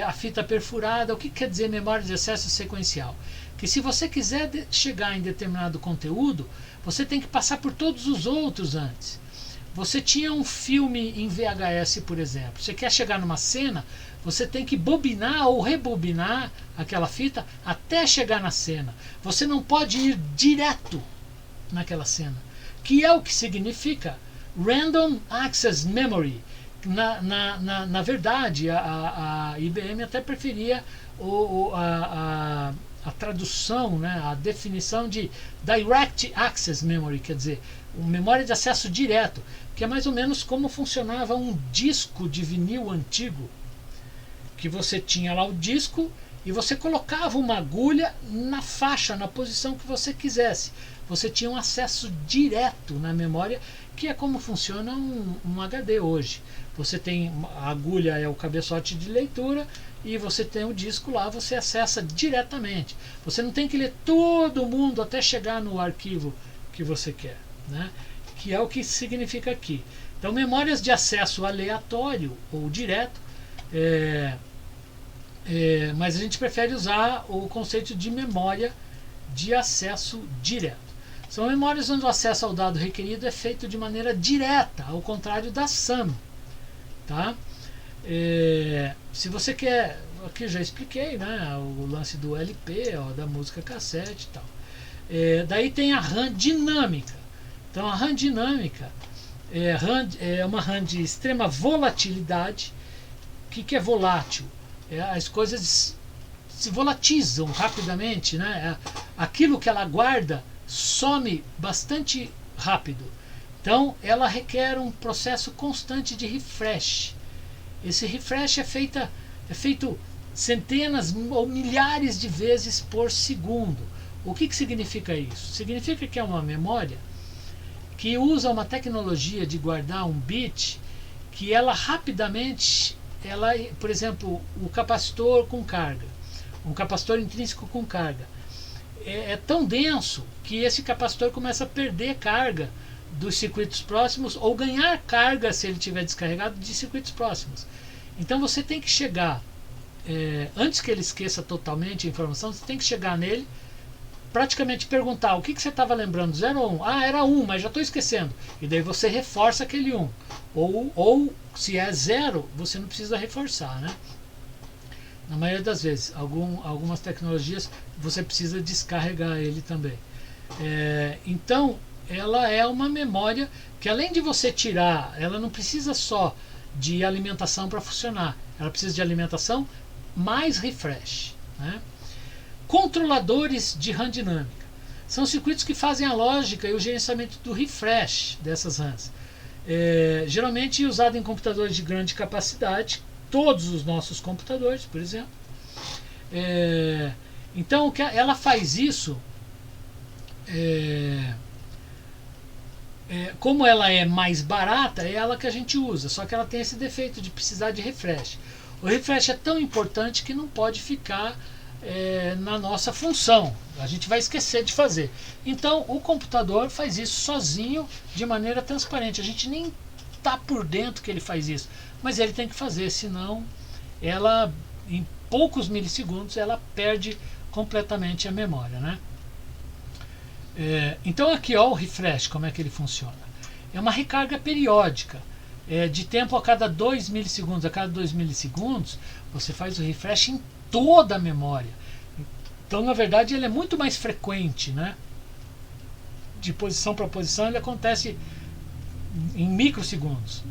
a fita perfurada. O que quer dizer memória de acesso sequencial? Que se você quiser chegar em determinado conteúdo, você tem que passar por todos os outros antes. Você tinha um filme em VHS, por exemplo. Você quer chegar numa cena, você tem que bobinar ou rebobinar aquela fita até chegar na cena. Você não pode ir direto naquela cena, que é o que significa Random Access Memory. Na verdade, a IBM até preferia a tradução, né, a definição de Direct Access Memory, quer dizer, memória de acesso direto, que é mais ou menos como funcionava um disco de vinil antigo, que você tinha lá o disco e você colocava uma agulha na faixa, na posição que você quisesse. Você tinha um acesso direto na memória, que é como funciona um HD hoje. Você tem a agulha, é o cabeçote de leitura, e você tem o disco lá, você acessa diretamente. Você não tem que ler todo mundo até chegar no arquivo que você quer, né? Que é o que significa aqui. Então, memórias de acesso aleatório ou direto, mas a gente prefere usar o conceito de memória de acesso direto. São memórias onde o acesso ao dado requerido é feito de maneira direta, ao contrário da SAM. Tá? Se você quer, aqui eu já expliquei, né, o lance do LP, da música cassete e tal. Daí tem a RAM dinâmica. Então a RAM dinâmica é uma RAM de extrema volatilidade. O que é volátil? As coisas se volatilizam rapidamente, né? Aquilo que ela guarda some bastante rápido. Então ela requer um processo constante de refresh. Esse refresh é feito centenas ou milhares de vezes por segundo. O que significa isso? Significa que é uma memória que usa uma tecnologia de guardar um bit que ela rapidamente, por exemplo, o capacitor com carga, um capacitor intrínseco com carga, é tão denso que esse capacitor começa a perder carga dos circuitos próximos ou ganhar carga, se ele tiver descarregado, de circuitos próximos. Então você tem que chegar, antes que ele esqueça totalmente a informação, você tem que chegar nele, praticamente perguntar: o que você estava lembrando, 0 ou 1? Ah, era 1, mas já estou esquecendo. E daí você reforça aquele 1. Ou se é 0, você não precisa reforçar, né? Na maioria das vezes, algumas tecnologias você precisa descarregar ele também. Então ela é uma memória que, além de você tirar, ela não precisa só de alimentação para funcionar, ela precisa de alimentação mais refresh, né? Controladores de RAM dinâmica são circuitos que fazem a lógica e o gerenciamento do refresh dessas RAMs, geralmente usado em computadores de grande capacidade, todos os nossos computadores, por exemplo. Então ela faz isso como ela é mais barata, é ela que a gente usa, só que ela tem esse defeito de precisar de refresh. O refresh é tão importante que não pode ficar na nossa função, a gente vai esquecer de fazer. Então o computador faz isso sozinho, de maneira transparente, a gente nem está por dentro que ele faz isso, mas ele tem que fazer, senão ela, em poucos milissegundos, ela perde completamente a memória, né? Então aqui, ó, o refresh, como é que ele funciona? É uma recarga periódica, de tempo a cada 2 milissegundos. A cada 2 milissegundos você faz o refresh em toda a memória. Então na verdade ele é muito mais frequente, né? De posição para posição ele acontece em microsegundos.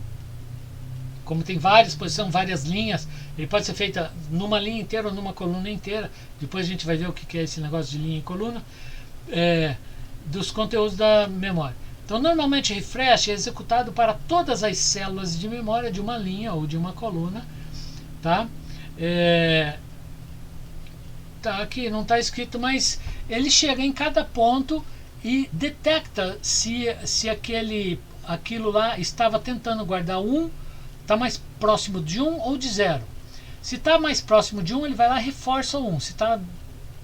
Como tem várias posições, várias linhas, ele pode ser feita numa linha inteira ou numa coluna inteira. Depois a gente vai ver o que é esse negócio de linha e coluna. Dos conteúdos da memória. Então normalmente o refresh é executado para todas as células de memória de uma linha ou de uma coluna, tá? Tá aqui, não está escrito, mas ele chega em cada ponto e detecta se aquilo lá estava tentando guardar 1, está mais próximo de 1 ou de 0. Se está mais próximo de 1, ele vai lá e reforça o 1. Se está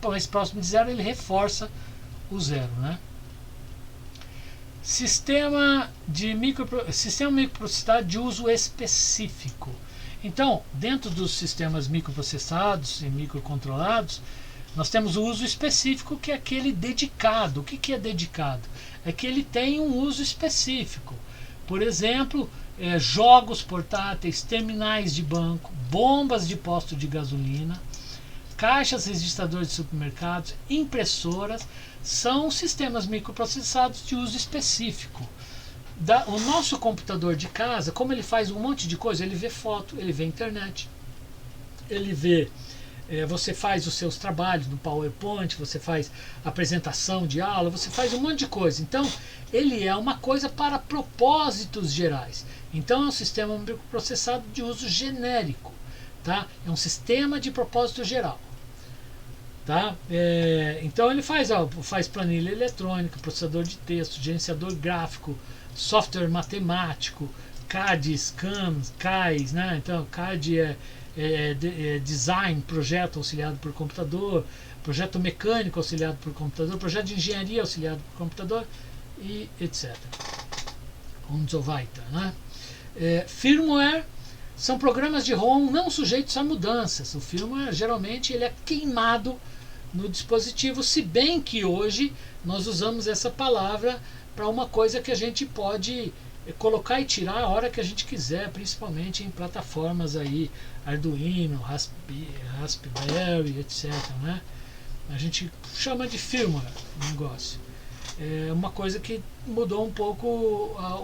mais próximo de 0, ele reforça o 0, né? Sistema microprocessado de uso específico. Então, dentro dos sistemas microprocessados e microcontrolados, nós temos o uso específico, que é aquele dedicado. O que é dedicado? É que ele tem um uso específico. Por exemplo, jogos portáteis, terminais de banco, bombas de posto de gasolina, caixas registradores de supermercados, impressoras, são sistemas microprocessados de uso específico. O nosso computador de casa, como ele faz um monte de coisa, ele vê foto, ele vê internet, ele vê, você faz os seus trabalhos no PowerPoint, você faz apresentação de aula, você faz um monte de coisa. Então ele é uma coisa para propósitos gerais. Então é um sistema microprocessado de uso genérico, tá? É um sistema de propósito geral. Tá? Então ele faz planilha eletrônica, processador de texto, gerenciador gráfico, software matemático, CAD, CAMs, CAIs, né? Então CAD é design, projeto auxiliado por computador, projeto mecânico auxiliado por computador, projeto de engenharia auxiliado por computador e etc. Und so weiter, né? Firmware são programas de ROM não sujeitos a mudanças. O firmware geralmente ele é queimado no dispositivo, se bem que hoje nós usamos essa palavra para uma coisa que a gente pode colocar e tirar a hora que a gente quiser, principalmente em plataformas aí, Arduino, Raspberry, etc, né? A gente chama de firmware o negócio. É uma coisa que mudou um pouco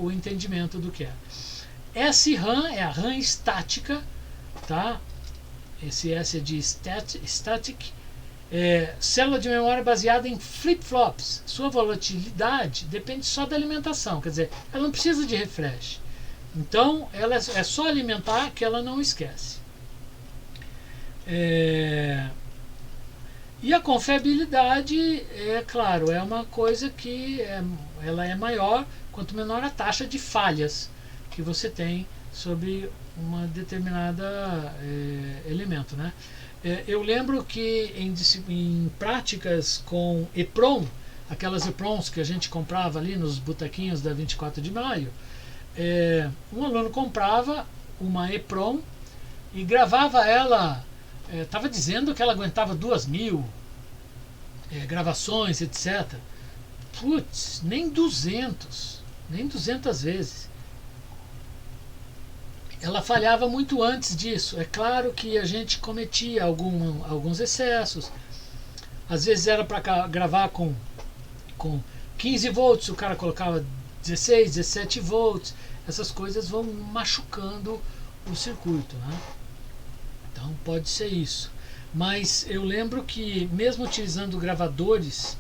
o entendimento do que é. SRAM é a RAM estática, tá? Esse S é de static. Célula de memória baseada em flip-flops. Sua volatilidade depende só da alimentação, quer dizer, ela não precisa de refresh. Então, ela é só alimentar que ela não esquece. E a confiabilidade, claro, é uma coisa que ela é maior quanto menor a taxa de falhas que você tem sobre uma determinada elemento, né? Eu lembro que em práticas com EPROM, aquelas EPROMs que a gente comprava ali nos botequinhos da 24 de maio, um aluno comprava uma EPROM e gravava ela, estava dizendo que ela aguentava 2.000 gravações, etc. Putz, nem 200 vezes. Ela falhava muito antes disso. É claro que a gente cometia alguns excessos. Às vezes era para gravar com 15 volts, o cara colocava 16, 17 volts. Essas coisas vão machucando o circuito, né? Então pode ser isso. Mas eu lembro que mesmo utilizando gravadores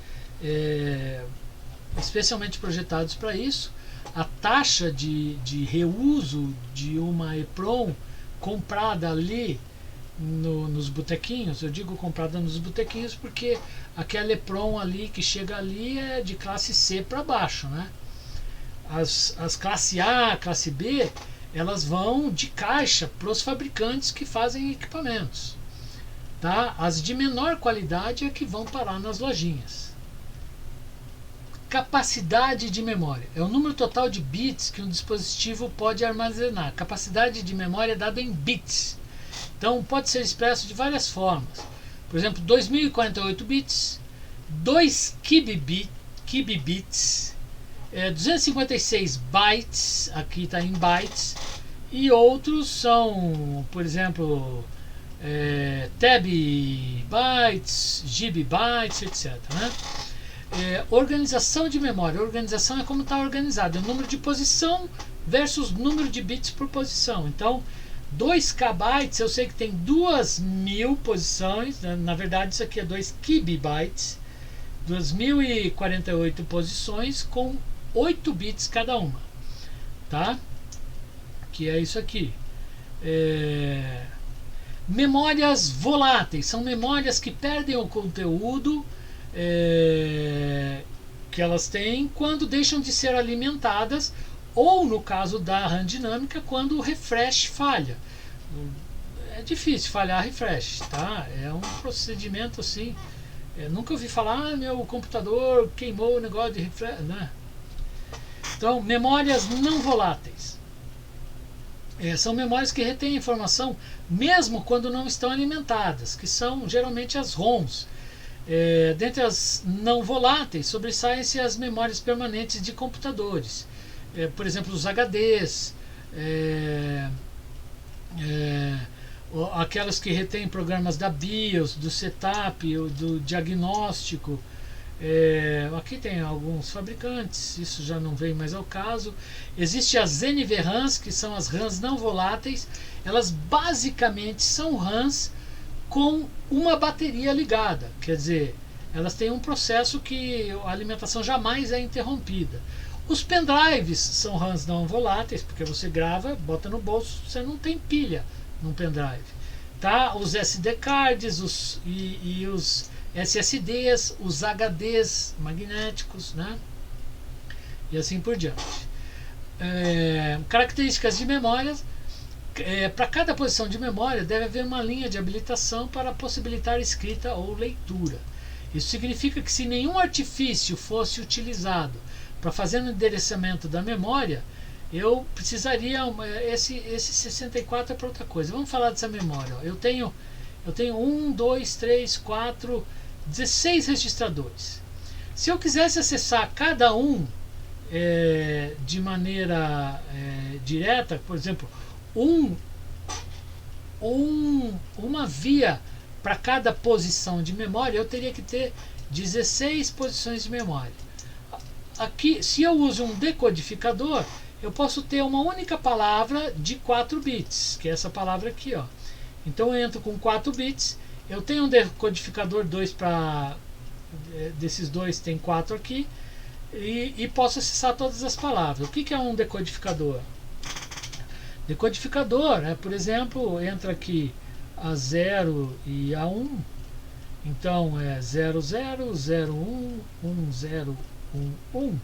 especialmente projetados para isso, a taxa de reuso de uma EPROM comprada ali nos botequinhos, eu digo comprada nos botequinhos porque aquela EPROM ali que chega ali é de classe C para baixo, né? as classe A, classe B, elas vão de caixa para os fabricantes que fazem equipamentos. Tá? As de menor qualidade é que vão parar nas lojinhas. Capacidade de memória é o número total de bits que um dispositivo pode armazenar. Capacidade de memória é dada em bits. Então pode ser expresso de várias formas. Por exemplo, 2048 bits, 2 kbps, 256 bytes, aqui está em bytes, e outros são, por exemplo, tab bytes, GB bytes, etc. Né? Organização de memória. Organização é como está organizado, é o número de posição versus número de bits por posição. Então 2K bytes, eu sei que tem 2000 posições, né? Na verdade isso aqui é 2 kbbytes, 2048 posições com 8 bits cada uma, tá? Que é isso aqui. Memórias voláteis são memórias que perdem o conteúdo que elas têm quando deixam de ser alimentadas, ou no caso da RAM dinâmica, quando o refresh falha. É difícil falhar refresh, tá? É um procedimento assim. Nunca ouvi falar, meu computador queimou o negócio de refresh, né? Então, memórias não voláteis. São memórias que retêm informação mesmo quando não estão alimentadas, que são geralmente as ROMs. Dentre as não voláteis, sobressaem-se as memórias permanentes de computadores. Por exemplo, os HDs, aquelas que retêm programas da BIOS, do setup, do diagnóstico. Aqui tem alguns fabricantes, isso já não vem mais ao caso. Existem as NVRAMs, que são as RAMs não voláteis. Elas basicamente são RAMs com uma bateria ligada, quer dizer, elas têm um processo que a alimentação jamais é interrompida. Os pendrives são RAMs não voláteis, porque você grava, bota no bolso, você não tem pilha num pendrive. Tá? Os SD cards e os SSDs, os HDs magnéticos, né? E assim por diante. Características de memória. Para cada posição de memória deve haver uma linha de habilitação para possibilitar escrita ou leitura. Isso significa que se nenhum artifício fosse utilizado para fazer o endereçamento da memória, eu precisaria esse 64 é para outra coisa. Vamos falar dessa memória. Ó. Eu tenho 1, 2, 3, 4, 16 registradores. Se eu quisesse acessar cada um de maneira direta, por exemplo, uma via para cada posição de memória, eu teria que ter 16 posições de memória. Aqui, se eu uso um decodificador, eu posso ter uma única palavra de 4 bits, que é essa palavra aqui, ó. Então eu entro com 4 bits, eu tenho um decodificador 2 para desses dois tem 4 aqui, e posso acessar todas as palavras. O que é um decodificador? Decodificador, por exemplo, entra aqui a 0 e a 1, então é 00, 01, 10, 11,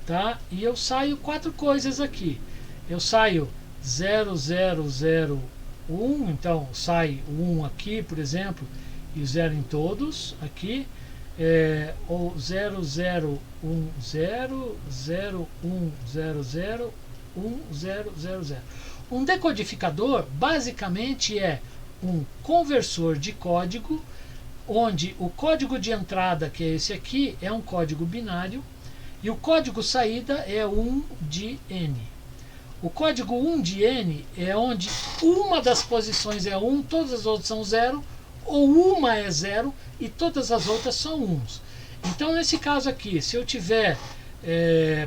tá? E eu saio 4 coisas aqui. Eu saio 0001, então sai o 1 aqui, por exemplo, e o 0 em todos aqui. Ou 0010, 0100, 1000. Um decodificador basicamente é um conversor de código, onde o código de entrada, que é esse aqui, é um código binário, e o código saída é 1 de N. O código 1 de N é onde uma das posições é 1, todas as outras são 0, ou uma é 0 e todas as outras são 1s. Então, nesse caso aqui, se eu tiver,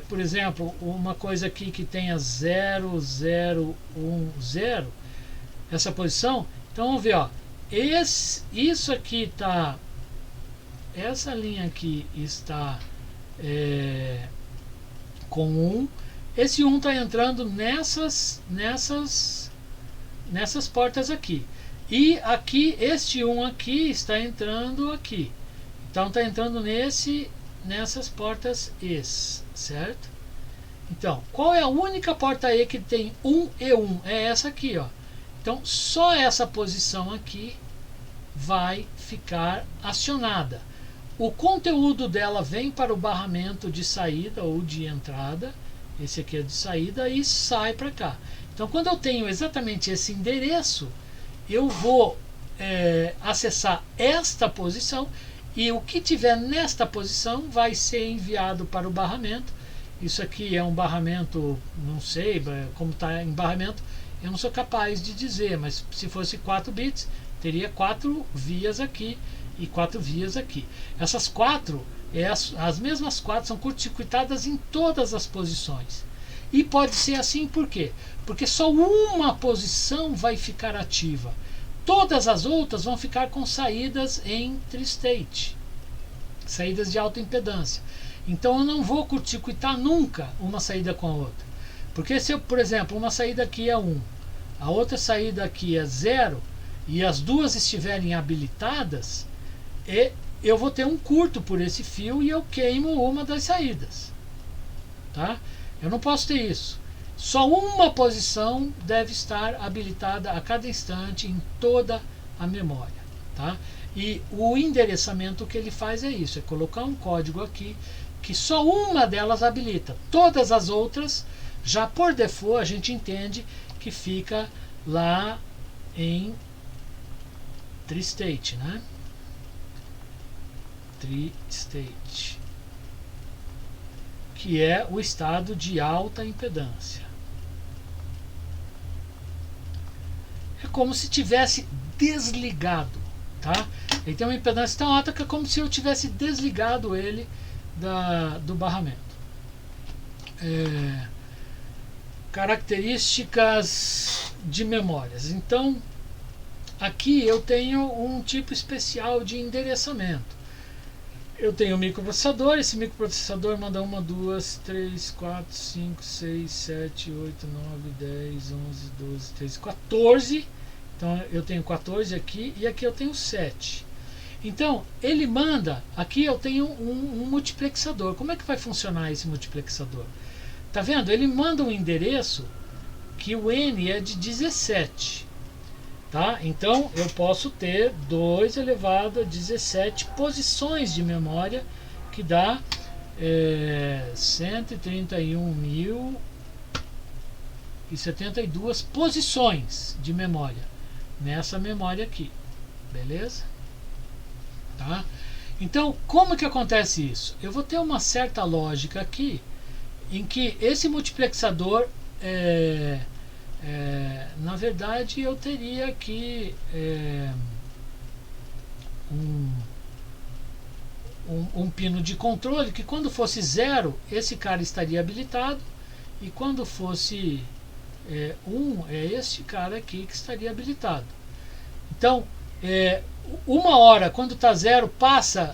por exemplo, uma coisa aqui que tenha 0010, essa posição, então vamos ver, ó, isso aqui está, essa linha aqui está com 1, esse 1 está entrando nessas portas aqui. E aqui, este 1 aqui está entrando aqui. Então está entrando nesse nessas portas E, certo? Então, qual é a única porta E que tem 1 e 1? É essa aqui, ó. Então, só essa posição aqui vai ficar acionada. O conteúdo dela vem para o barramento de saída ou de entrada. Esse aqui é de saída e sai para cá. Então, quando eu tenho exatamente esse endereço, eu vou acessar esta posição e o que tiver nesta posição vai ser enviado para o barramento. Isso aqui é um barramento, não sei como está em barramento, eu não sou capaz de dizer, mas se fosse 4 bits, teria 4 vias aqui e 4 vias aqui. Essas 4, as mesmas 4 são curto-circuitadas em todas as posições. E pode ser assim por quê? Porque só uma posição vai ficar ativa. Todas as outras vão ficar com saídas em tri-state, saídas de alta impedância. Então eu não vou curto-circuitar nunca uma saída com a outra. Porque se eu, por exemplo, uma saída aqui é 1, a outra saída aqui é 0, e as duas estiverem habilitadas, eu vou ter um curto por esse fio e eu queimo uma das saídas. Tá? Eu não posso ter isso. Só uma posição deve estar habilitada a cada instante em toda a memória. Tá? E o endereçamento que ele faz é isso, é colocar um código aqui que só uma delas habilita. Todas as outras, já por default, a gente entende que fica lá em tri-state, né? Tri-state, que é o estado de alta impedância. É como se tivesse desligado, tá? Ele tem uma impedância tão alta que é como se eu tivesse desligado ele do barramento. Características de memórias. Então, aqui eu tenho um tipo especial de endereçamento. Eu tenho um microprocessador, esse microprocessador manda 1, 2, 3, 4, 5, 6, 7, 8, 9, 10, 11, 12, 13, 14. Então eu tenho 14 aqui e aqui eu tenho 7. Então ele manda, aqui eu tenho um multiplexador. Como é que vai funcionar esse multiplexador? Tá vendo? Ele manda um endereço que o N é de 17. Tá? Então eu posso ter 2 elevado a 17 posições de memória, que dá 131.072 posições de memória nessa memória aqui, beleza? Tá? Então como que acontece isso? Eu vou ter uma certa lógica aqui em que esse multiplexador na verdade eu teria aqui um pino de controle que quando fosse 0 esse cara estaria habilitado e quando fosse 1 é este cara aqui que estaria habilitado. Então uma hora quando está 0 passa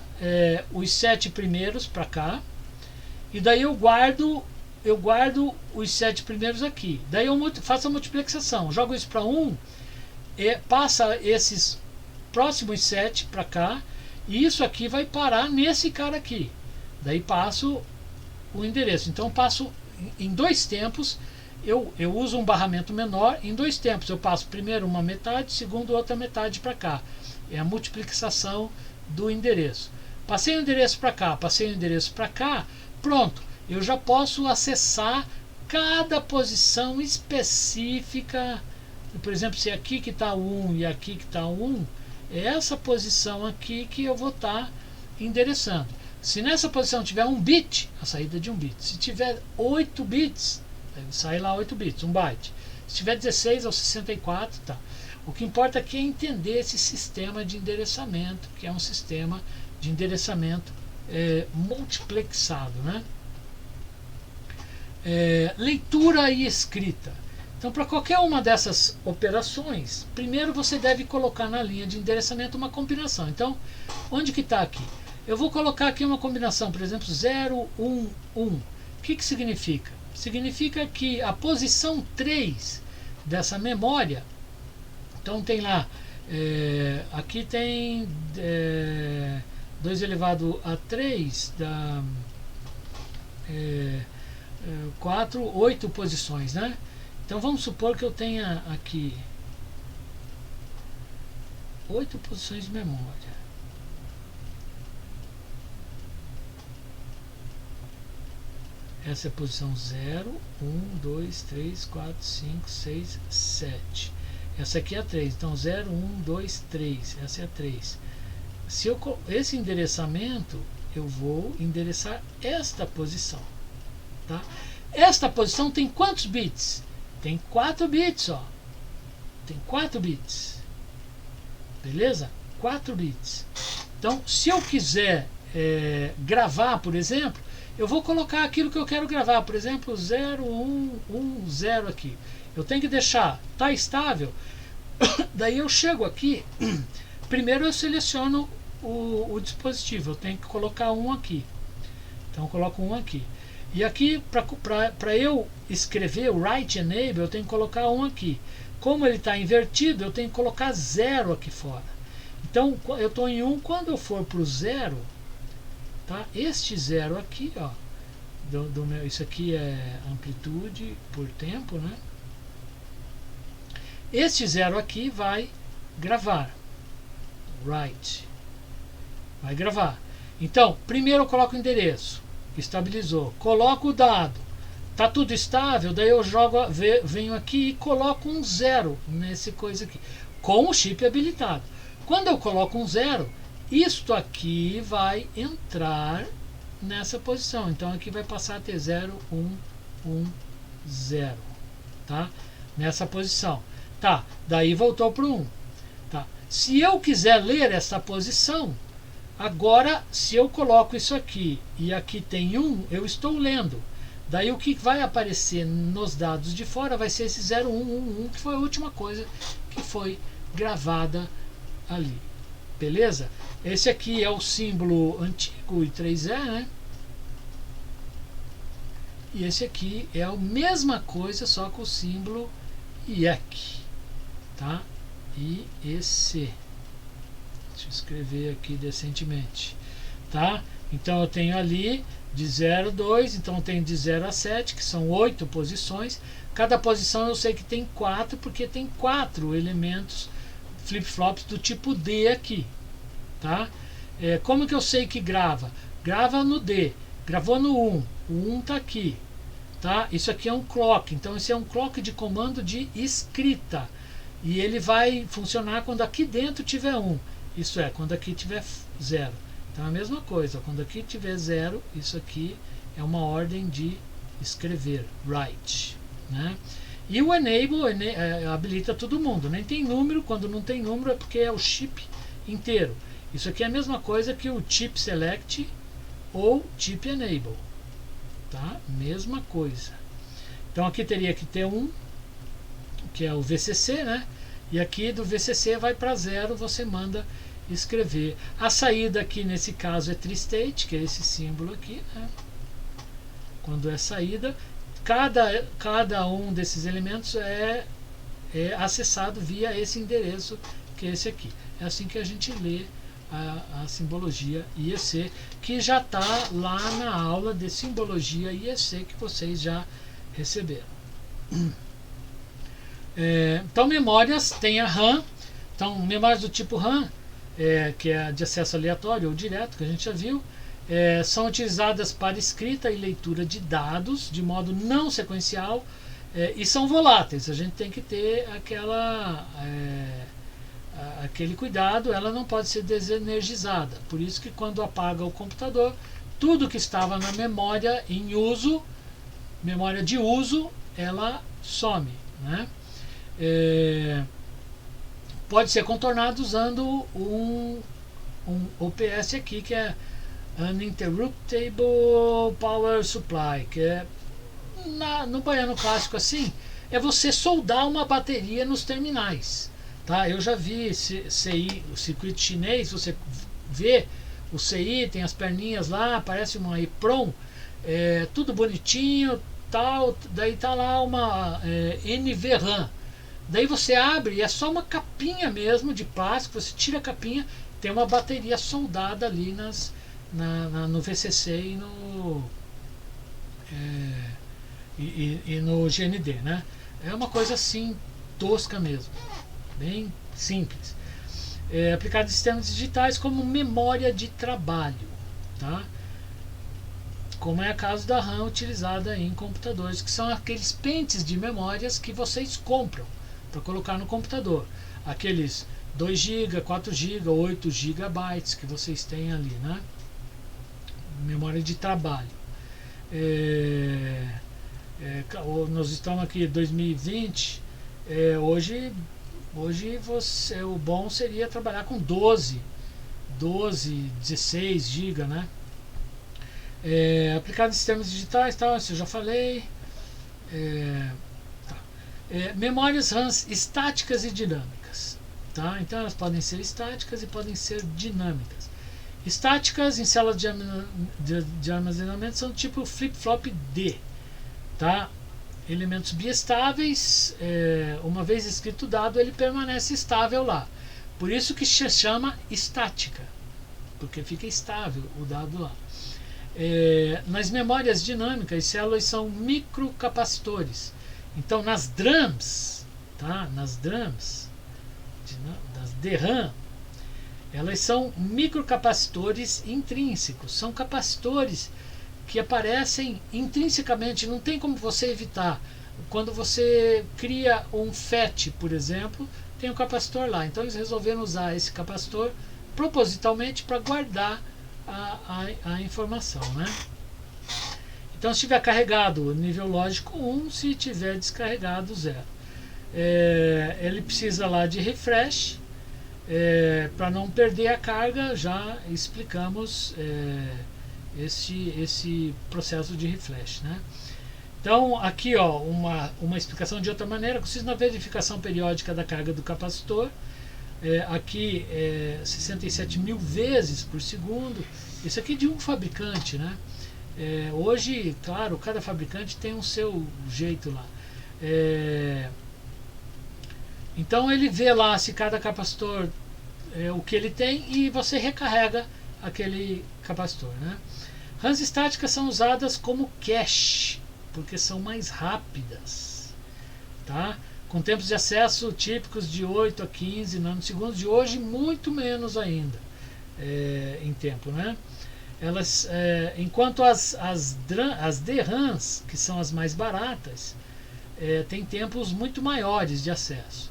os 7 primeiros para cá e daí eu guardo os 7 primeiros aqui. Daí eu faço a multiplexação, jogo isso para 1, passa esses próximos 7 para cá, e isso aqui vai parar nesse cara aqui. Daí passo o endereço. Então passo em 2 tempos, eu uso um barramento menor, em 2 tempos eu passo primeiro uma metade, segundo outra metade para cá. É a multiplicação do endereço. Passei o endereço para cá, passei o endereço para cá, pronto. Eu já posso acessar cada posição específica. Por exemplo, se aqui que está 1 e aqui que está 1, é essa posição aqui que eu vou estar endereçando. Se nessa posição tiver 1 bit, a saída de 1 bit. Se tiver 8 bits, sai lá 8 bits, 1 byte. Se tiver 16 ou 64, tá. O que importa aqui é entender esse sistema de endereçamento, que é um sistema de endereçamento multiplexado, né? Leitura e escrita. Então, para qualquer uma dessas operações, primeiro você deve colocar na linha de endereçamento uma combinação. Então, onde que está aqui? Eu vou colocar aqui uma combinação, por exemplo, 0, 1, 1. O que significa? Significa que a posição 3 dessa memória, então tem lá, aqui tem 2 elevado a 3 dá 4, 8 posições, né? Então vamos supor que eu tenha aqui 8 posições de memória. Essa é a posição 0, 1, 2, 3, 4, 5, 6, 7. Essa aqui é a 3. Então 0, 1, 2, 3. Essa é a 3. Esse endereçamento, eu vou endereçar esta posição. Tá? Esta posição tem quantos bits? Tem 4 bits. Ó. Tem 4 bits. Beleza? 4 bits. Então, se eu quiser gravar, por exemplo, eu vou colocar aquilo que eu quero gravar, por exemplo, 0, 1, 1, 0 aqui. Eu tenho que deixar, tá estável, daí eu chego aqui, primeiro eu seleciono o dispositivo, eu tenho que colocar um aqui. Então eu coloco um aqui. E aqui, para eu escrever o write enable, eu tenho que colocar um aqui. Como ele está invertido, eu tenho que colocar 0 aqui fora. Então eu estou em 1, quando eu for para o 0, tá? Este 0 aqui, ó, isso aqui é amplitude por tempo, né? Este 0 aqui vai gravar. Write. Vai gravar. Então, primeiro eu coloco o endereço. Estabilizou. Coloco o dado. Tá tudo estável, daí eu jogo, venho aqui e coloco um 0 nesse coisa aqui. Com o chip habilitado. Quando eu coloco um 0, isto aqui vai entrar nessa posição. Então aqui vai passar a ter 0, 1, 1, 0. Tá? Nessa posição. Tá, daí voltou para o 1. Tá. Se eu quiser ler essa posição, agora se eu coloco isso aqui e aqui tem 1, eu estou lendo. Daí o que vai aparecer nos dados de fora vai ser esse 0, 1, 1, 1, que foi a última coisa que foi gravada ali. Beleza? Esse aqui é o símbolo antigo I3E, né? E esse aqui é a mesma coisa, só com o símbolo IEC. Tá? IEC. Deixa eu escrever aqui decentemente. Tá? Então eu tenho ali de 0 a 2, então eu tenho de 0 a 7, que são 8 posições. Cada posição eu sei que tem 4, porque tem 4 elementos flip-flops do tipo D aqui. Tá? Como que eu sei que grava? Grava no D, gravou no 1, o 1 está aqui. Tá? Isso aqui é um clock, então esse é um clock de comando de escrita. E ele vai funcionar quando aqui dentro tiver 1. Isso é, quando aqui tiver 0. Então é a mesma coisa, quando aqui tiver 0, isso aqui é uma ordem de escrever, write. Né? E o enable habilita todo mundo. Nem tem número, quando não tem número é porque é o chip inteiro. Isso aqui é a mesma coisa que o chip select ou chip enable. Tá? Mesma coisa. Então aqui teria que ter 1, que é o VCC, né? E aqui do VCC vai para 0, você manda escrever. A saída aqui nesse caso é TreeState, que é esse símbolo aqui, né? Quando é saída, cada um desses elementos é acessado via esse endereço, que é esse aqui. É assim que a gente lê a simbologia IEC, que já está lá na aula de simbologia IEC que vocês já receberam. Então memórias tem a RAM. Então memórias do tipo RAM, que é de acesso aleatório ou direto, que a gente já viu, são utilizadas para escrita e leitura de dados de modo não sequencial, e são voláteis. A gente tem que ter aquele cuidado, ela não pode ser desenergizada. Por isso que quando apaga o computador, tudo que estava na memória em uso, memória de uso, ela some. Né? Pode ser contornado usando um OPS aqui, que é Uninterruptible Power Supply, que é no baiano clássico assim, é você soldar uma bateria nos terminais. Tá? Eu já vi CI, o circuito chinês, você vê o CI, tem as perninhas lá, parece uma EEPROM, tudo bonitinho, tal, daí tá lá uma NVRAM. Daí você abre e é só uma capinha mesmo de plástico, você tira a capinha tem uma bateria soldada ali no VCC e no GND, né? É uma coisa assim tosca mesmo, bem simples. Aplicado em sistemas digitais como memória de trabalho, tá? Como é o caso da RAM utilizada em computadores, que são aqueles pentes de memórias que vocês compram para colocar no computador. Aqueles 2 GB, 4 GB, 8 GB que vocês têm ali, né? Memória de trabalho. Nós estamos aqui em 2020. Hoje o bom seria trabalhar com 12, 16 GB, né? Aplicado em sistemas digitais, tal, isso eu já falei. Memórias RAMs estáticas e dinâmicas, tá? Então elas podem ser estáticas e podem ser dinâmicas. Estáticas em células de armazenamento são tipo flip-flop D, tá? Elementos biestáveis, uma vez escrito o dado, ele permanece estável lá. Por isso que se chama estática, porque fica estável o dado lá. Nas memórias dinâmicas, células são microcapacitores. Então nas DRAMs, tá? Nas DRAMs, das DRAM, elas são microcapacitores intrínsecos. São capacitores que aparecem intrinsecamente, não tem como você evitar. Quando você cria um FET, por exemplo, tem um capacitor lá. Então eles resolveram usar esse capacitor propositalmente para guardar a informação, né? Então se tiver carregado nível lógico 1, se tiver descarregado 0. Ele precisa lá de refresh, para não perder a carga. Já explicamos esse processo de refresh, né? Então aqui, ó, uma explicação de outra maneira consiste na verificação periódica da carga do capacitor. Aqui 67 mil vezes por segundo. Isso aqui de um fabricante, né? Hoje, claro, cada fabricante tem o seu jeito lá. Então ele vê lá se cada capacitor o que ele tem e você recarrega aquele capacitor, né? RAMs estáticas são usadas como cache, porque são mais rápidas, tá? Com tempos de acesso típicos de 8 a 15 nanosegundos, de hoje muito menos ainda em tempo, né? Elas, enquanto as DRAMs, que são as mais baratas, têm tempos muito maiores de acesso.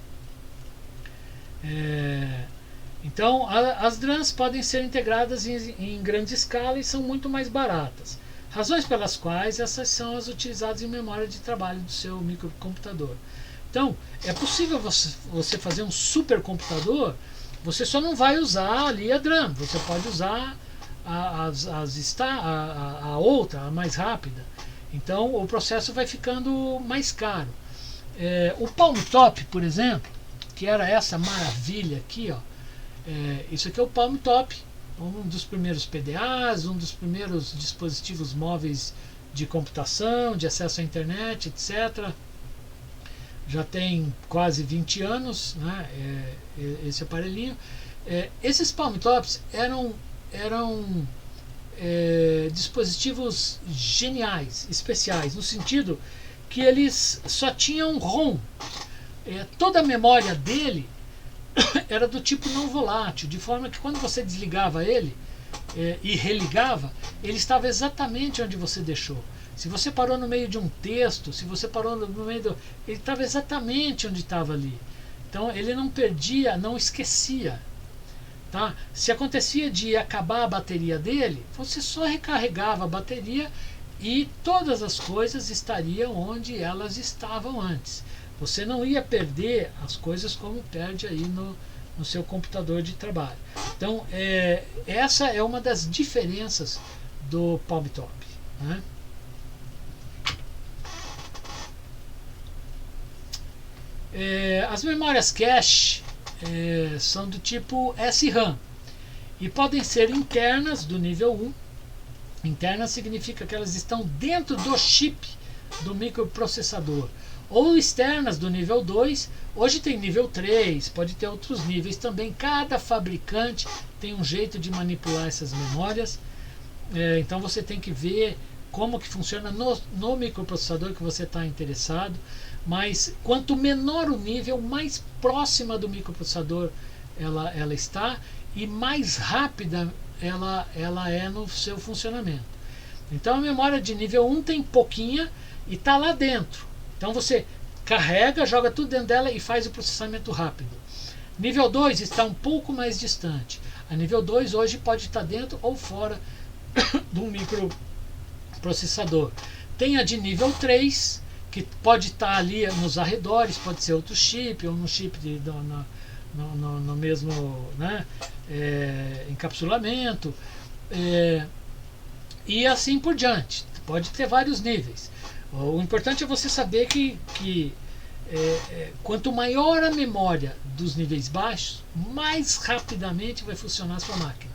Então as DRAMs podem ser integradas em grande escala e são muito mais baratas. Razões pelas quais essas são as utilizadas em memória de trabalho do seu microcomputador. Então, é possível você fazer um supercomputador, você só não vai usar ali a DRAM, você pode usar a outra, a mais rápida. Então, o processo vai ficando mais caro. O Palm Top, por exemplo, que era essa maravilha aqui, ó, isso aqui é o Palm Top, um dos primeiros PDAs, um dos primeiros dispositivos móveis de computação, de acesso à internet, etc. Já tem quase 20 anos, né, esse aparelhinho. Esses Palm Tops eram dispositivos geniais, especiais, no sentido que eles só tinham ROM. Toda a memória dele era do tipo não volátil, de forma que quando você desligava ele e religava, ele estava exatamente onde você deixou. Se você parou no meio de um texto, se você parou no meio ele estava exatamente onde estava ali. Então ele não perdia, não esquecia. Tá? Se acontecia de acabar a bateria dele, você só recarregava a bateria e todas as coisas estariam onde elas estavam antes. Você não ia perder as coisas como perde aí no seu computador de trabalho. Então, essa é uma das diferenças do Palm Top, né? As memórias cache são do tipo SRAM e podem ser internas do nível 1. Interna significa que elas estão dentro do chip do microprocessador. ou externas do nível 2. Hoje tem nível 3, pode ter outros níveis também. Cada fabricante tem um jeito de manipular essas memórias. Então você tem que ver como que funciona no microprocessador que você está interessado. Mas quanto menor o nível, mais próxima do microprocessador ela está e mais rápida ela é no seu funcionamento. Então a memória de nível 1 tem pouquinha e está lá dentro. Então você carrega, joga tudo dentro dela e faz o processamento rápido. Nível 2 está um pouco mais distante. A nível 2 hoje pode estar dentro ou fora do microprocessador. Tem a de nível 3, que pode estar ali nos arredores, pode ser outro chip ou no chip no mesmo, né, encapsulamento, e assim por diante. Pode ter vários níveis. O importante é você saber que quanto maior a memória dos níveis baixos, mais rapidamente vai funcionar a sua máquina.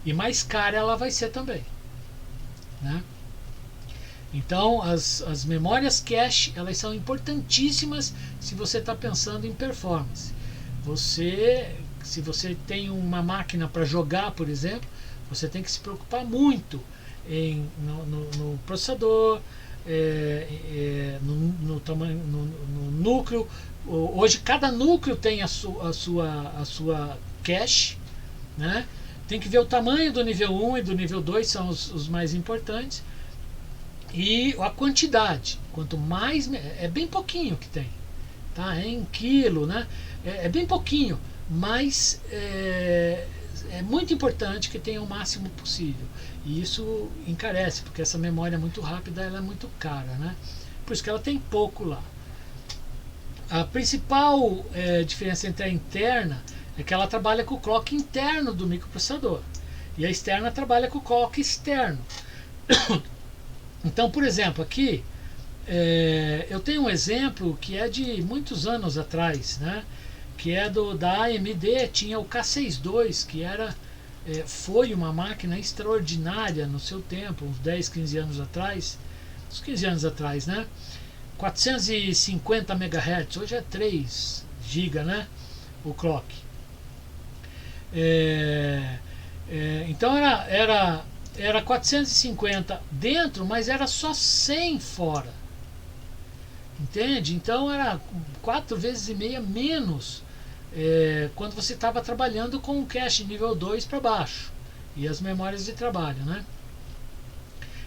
E mais cara ela vai ser também, né? Então as memórias cache, elas são importantíssimas se você está pensando em performance. Se você tem uma máquina para jogar, por exemplo, você tem que se preocupar muito no processador, no tamanho, no núcleo. Hoje cada núcleo tem a sua cache, né? Tem que ver o tamanho do nível 1 e do nível 2, são os mais importantes. E a quantidade, quanto mais, é bem pouquinho que tem, tá? É em quilo, né? É bem pouquinho, mas é muito importante que tenha o máximo possível. E isso encarece, porque essa memória muito rápida ela é muito cara, né? Por isso que ela tem pouco lá. A principal diferença entre a interna é que ela trabalha com o clock interno do microprocessador e a externa trabalha com o clock externo. Então, por exemplo, aqui eu tenho um exemplo que é de muitos anos atrás, né? Que é da AMD, tinha o K62, que foi uma máquina extraordinária no seu tempo, uns 10, 15 anos atrás, uns 15 anos atrás, né? 450 MHz, hoje é 3 GB, né? O clock. Então era 450 dentro, mas era só 100 fora. Entende? Então era 4 vezes e meia menos quando você estava trabalhando com o cache nível 2 para baixo e as memórias de trabalho, né?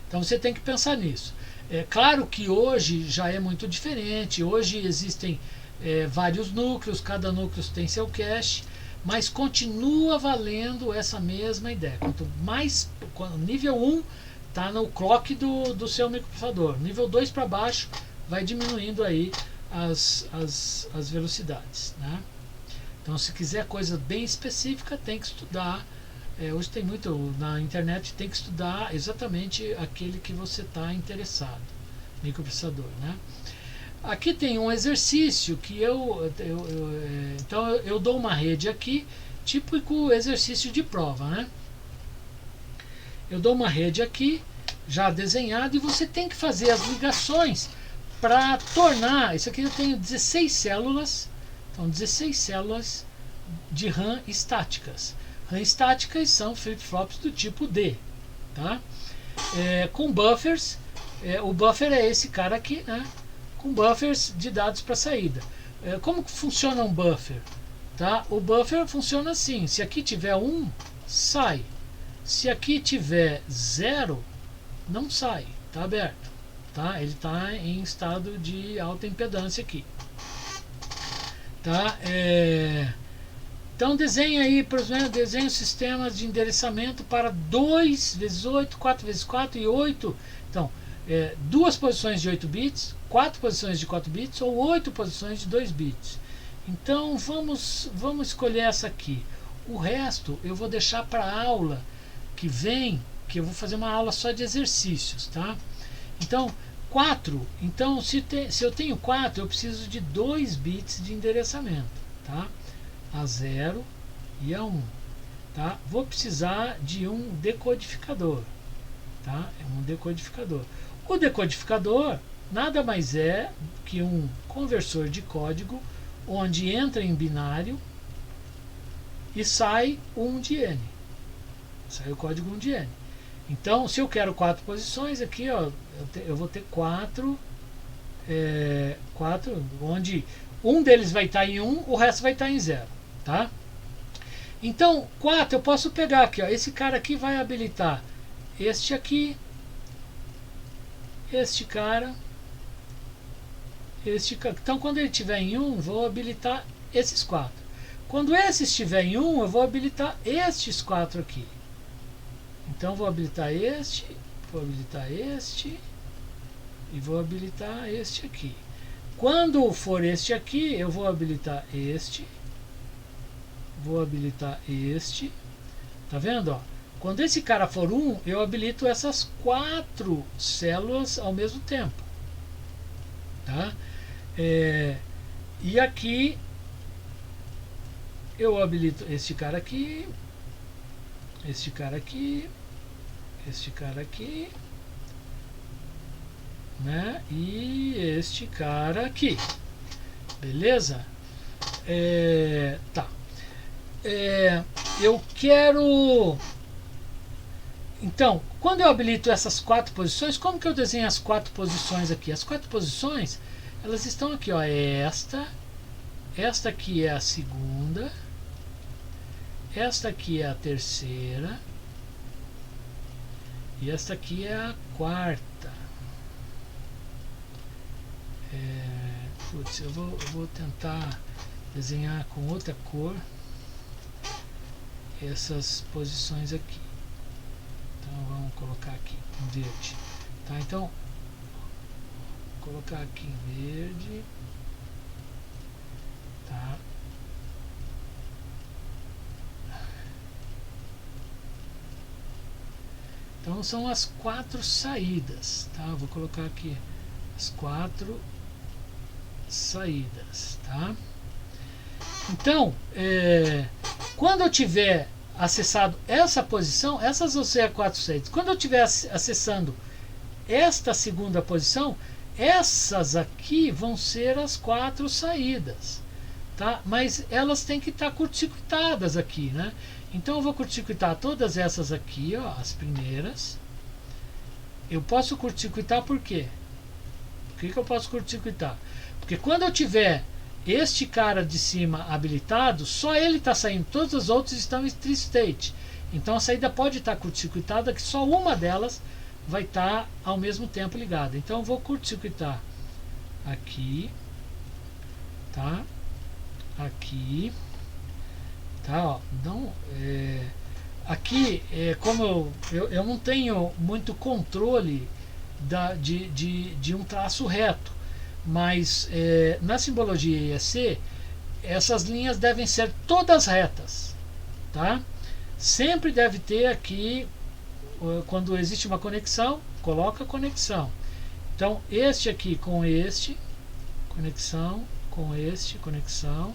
Então você tem que pensar nisso. É claro que hoje já é muito diferente. Hoje existem vários núcleos, cada núcleo tem seu cache, mas continua valendo essa mesma ideia. Quanto mais nível 1 está no clock do seu microprocessador, nível 2 para baixo vai diminuindo aí as velocidades, né? Então, se quiser coisa bem específica, tem que estudar. Hoje tem muito na internet, tem que estudar exatamente aquele que você está interessado, microprocessador, né? Aqui tem um exercício que então eu dou uma rede aqui, típico exercício de prova, né? Eu dou uma rede aqui, já desenhada, e você tem que fazer as ligações para tornar. Isso aqui eu tenho 16 células, então 16 células de RAM estáticas. RAM estáticas são flip-flops do tipo D, tá? Com buffers, o buffer é esse cara aqui, né? Com buffers de dados para saída. Como que funciona um buffer? Tá? O buffer funciona assim: se aqui tiver 1, sai. Se aqui tiver 0, não sai, está aberto. Tá? Ele está em estado de alta impedância aqui. Tá? Então desenha aí, por exemplo, desenha sistemas de endereçamento para 2 vezes 8, 4 vezes 4 e 8. Então, 2 posições de 8 bits, 4 posições de 4 bits ou 8 posições de 2 bits. Então vamos escolher essa aqui. O resto eu vou deixar para a aula que vem, que eu vou fazer uma aula só de exercícios, tá? Então 4, então se eu tenho 4, eu preciso de 2 bits de endereçamento, tá? A 0 e a 1, tá? Vou precisar de um decodificador, tá? É um decodificador. O decodificador nada mais é que um conversor de código onde entra em binário e sai 1 de n. Sai o código 1 de n. Então, se eu quero 4 posições, aqui ó, eu vou ter 4, onde um deles vai estar em 1, o resto vai estar em 0. Tá? Então, 4 eu posso pegar aqui, ó, esse cara aqui vai habilitar este aqui, este cara, este cara. Então, quando ele estiver em 1, vou habilitar esses 4. Quando esse estiver em 1, eu vou habilitar estes 4 aqui. Então, vou habilitar este e vou habilitar este aqui. Quando for este aqui, eu vou habilitar este, tá vendo? Ó? Quando esse cara for 1, eu habilito essas 4 células ao mesmo tempo. Tá? E aqui eu habilito este cara aqui, este cara aqui, né? E este cara aqui, beleza? Tá. Eu quero. Então, quando eu habilito essas 4 posições, como que eu desenho as 4 posições aqui? As 4 posições, elas estão aqui, ó. Esta aqui é a segunda, esta aqui é a terceira e esta aqui é a quarta. Putz, eu vou tentar desenhar com outra cor essas posições aqui. Então vamos colocar aqui em verde. Tá? Então, vou colocar aqui em verde. Tá? Então são as 4 saídas, tá? Vou colocar aqui as 4 saídas, tá? Então, quando eu tiver acessado essa posição, essas vão ser as 4 saídas. Quando eu estiver acessando esta segunda posição, essas aqui vão ser as 4 saídas, tá? Mas elas têm que estar curto-circuitadas aqui, né? Então eu vou curto-circuitar todas essas aqui, ó, as primeiras. Eu posso curto-circuitar por quê? Por que eu posso curto-circuitar? Porque quando eu tiver este cara de cima habilitado, só ele está saindo, todos os outros estão em true state. Então a saída pode estar curto-circuitada, que só uma delas vai estar ao mesmo tempo ligada. Então eu vou curto-circuitar aqui, tá? Aqui, tá? Ó, então, aqui, como eu não tenho muito controle de um traço reto, mas na simbologia IEC essas linhas devem ser todas retas, tá? Sempre deve ter aqui, quando existe uma conexão, coloca conexão. Então este aqui com este, conexão, com este, conexão,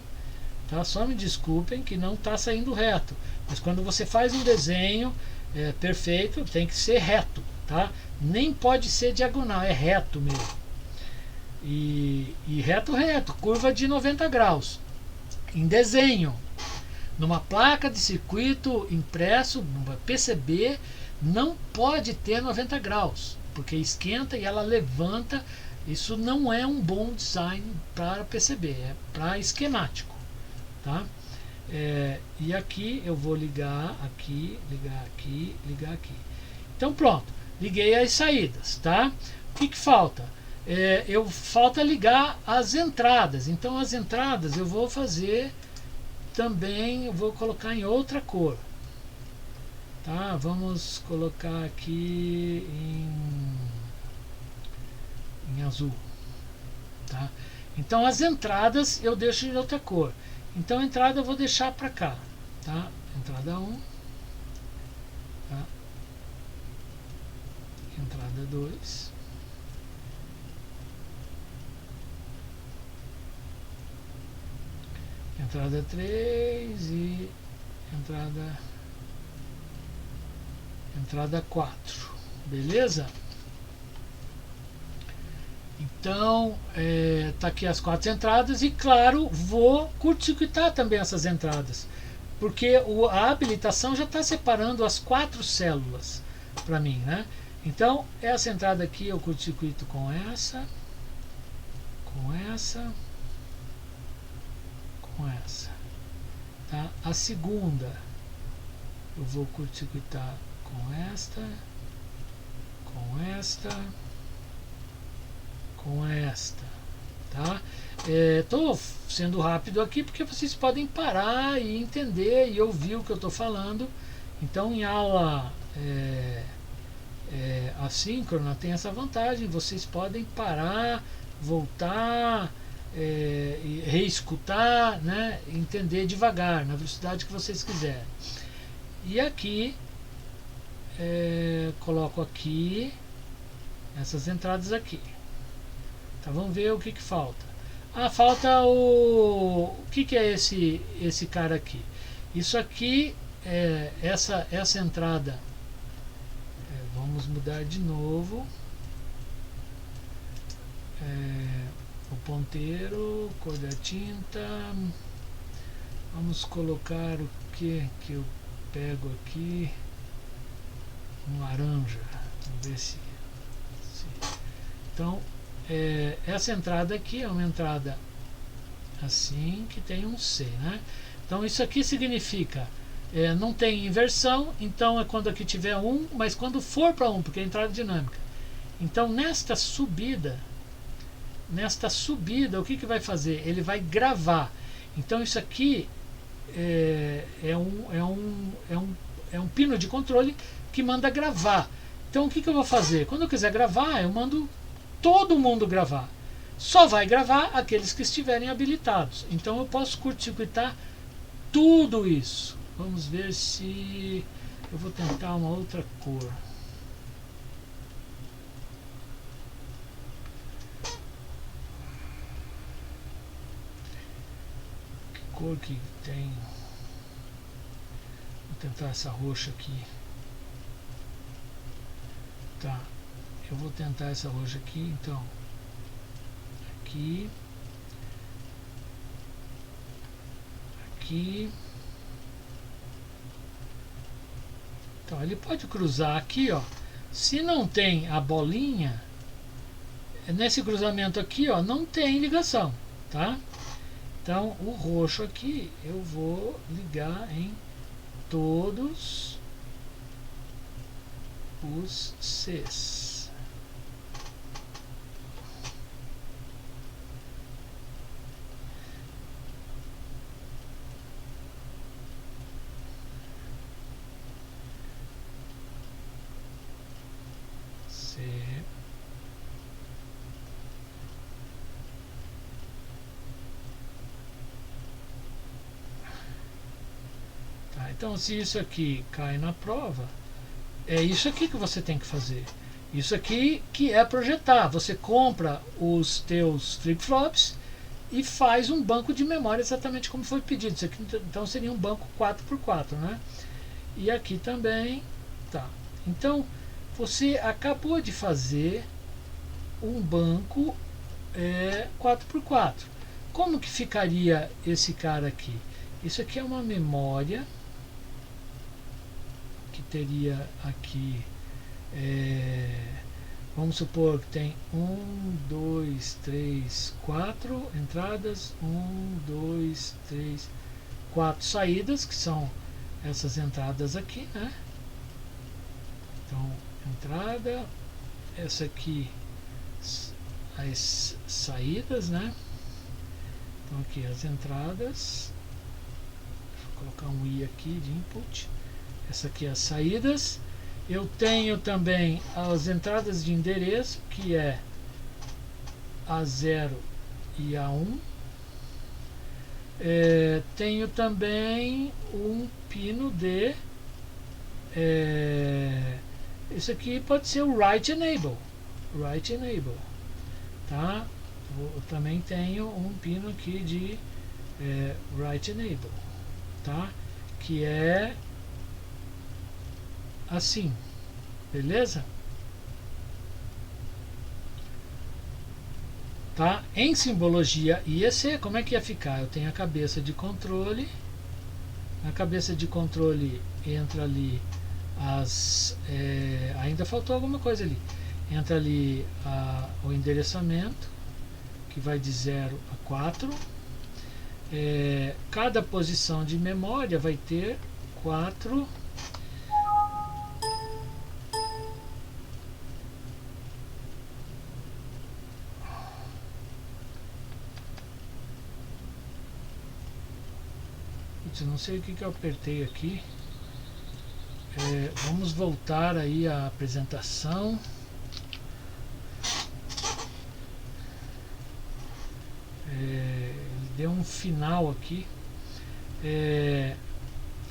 tá? Só me desculpem que não está saindo reto, mas quando você faz um desenho perfeito, tem que ser reto, tá? Nem pode ser diagonal, é reto mesmo. E reto, curva de 90 graus. Em desenho, numa placa de circuito impresso, numa PCB, não pode ter 90 graus, porque esquenta e ela levanta. Isso não é um bom design para PCB, é para esquemático, tá? E aqui eu vou ligar aqui, ligar aqui, ligar aqui. Então pronto, liguei as saídas, tá? O que falta? Falta ligar as entradas. Então as entradas eu vou fazer também, eu vou colocar em outra cor, tá? Vamos colocar aqui em azul, tá? Então as entradas eu deixo em outra cor. Então a entrada eu vou deixar para cá, tá? Entrada 1, tá? Entrada 2, entrada 3 e entrada 4, beleza? Então, tá aqui as 4 entradas e, claro, vou curto-circuitar também essas entradas, porque a habilitação já está separando as 4 células para mim, né? Então, essa entrada aqui eu curto-circuito com essa, com essa, com essa, tá? A segunda eu vou curto-circuitar com esta, com esta, com esta, tá? Estou sendo rápido aqui porque vocês podem parar e entender e ouvir o que eu estou falando. Então, em aula assíncrona tem essa vantagem, vocês podem parar, voltar, e reescutar, né? Entender devagar, na velocidade que vocês quiserem. E aqui coloco aqui essas entradas aqui. Tá, vamos ver o que falta. Falta o que é esse cara aqui. Isso aqui essa entrada. Vamos mudar de novo o ponteiro, cor da tinta. Vamos colocar o que eu pego aqui, um laranja. Vamos ver se então essa entrada aqui é uma entrada assim que tem um C, né? Então isso aqui significa não tem inversão, então é quando aqui tiver 1, mas quando for para 1, porque é entrada dinâmica. Então nesta subida o que vai fazer? Ele vai gravar. Então isso aqui é um pino de controle que manda gravar. Então o que eu vou fazer? Quando eu quiser gravar, eu mando todo mundo gravar. Só vai gravar aqueles que estiverem habilitados. Então eu posso curto-circuitar tudo isso. Vamos ver se eu vou tentar uma outra cor. Que cor que tem? Vou tentar essa roxa aqui. Tá. Eu vou tentar essa roxa aqui, então. Aqui. Aqui. Então ele pode cruzar aqui, ó. Se não tem a bolinha, nesse cruzamento aqui, ó, não tem ligação, tá? Então o roxo aqui eu vou ligar em todos os Cs. Então, se isso aqui cai na prova, é isso aqui que você tem que fazer. Isso aqui que é projetar. Você compra os teus flip-flops e faz um banco de memória exatamente como foi pedido. Isso aqui, então, seria um banco 4x4, né? E aqui também, tá. Então, você acabou de fazer um banco 4x4. Como que ficaria esse cara aqui? Isso aqui é uma memória que teria aqui, vamos supor que tem 1, 2, 3, 4 entradas, 1, 2, 3, 4 saídas, que são essas entradas aqui, né? Então, entrada, essa aqui, as saídas, né? Então aqui as entradas, vou colocar um I aqui de input. Essa aqui é as saídas. Eu tenho também as entradas de endereço, que é A0 e A1. Tenho também um pino de... isso aqui pode ser o Write Enable. Write Enable. Tá? Eu também tenho um pino aqui de Write Enable. Tá? Que é assim, beleza? Tá? Em simbologia IEC, como é que ia ficar? Eu tenho a cabeça de controle. Na cabeça de controle entra ali ainda faltou alguma coisa ali. Entra ali o endereçamento, que vai de 0 a 4. Cada posição de memória vai ter 4 não sei o que eu apertei aqui. Vamos voltar aí à apresentação. Ele deu um final aqui.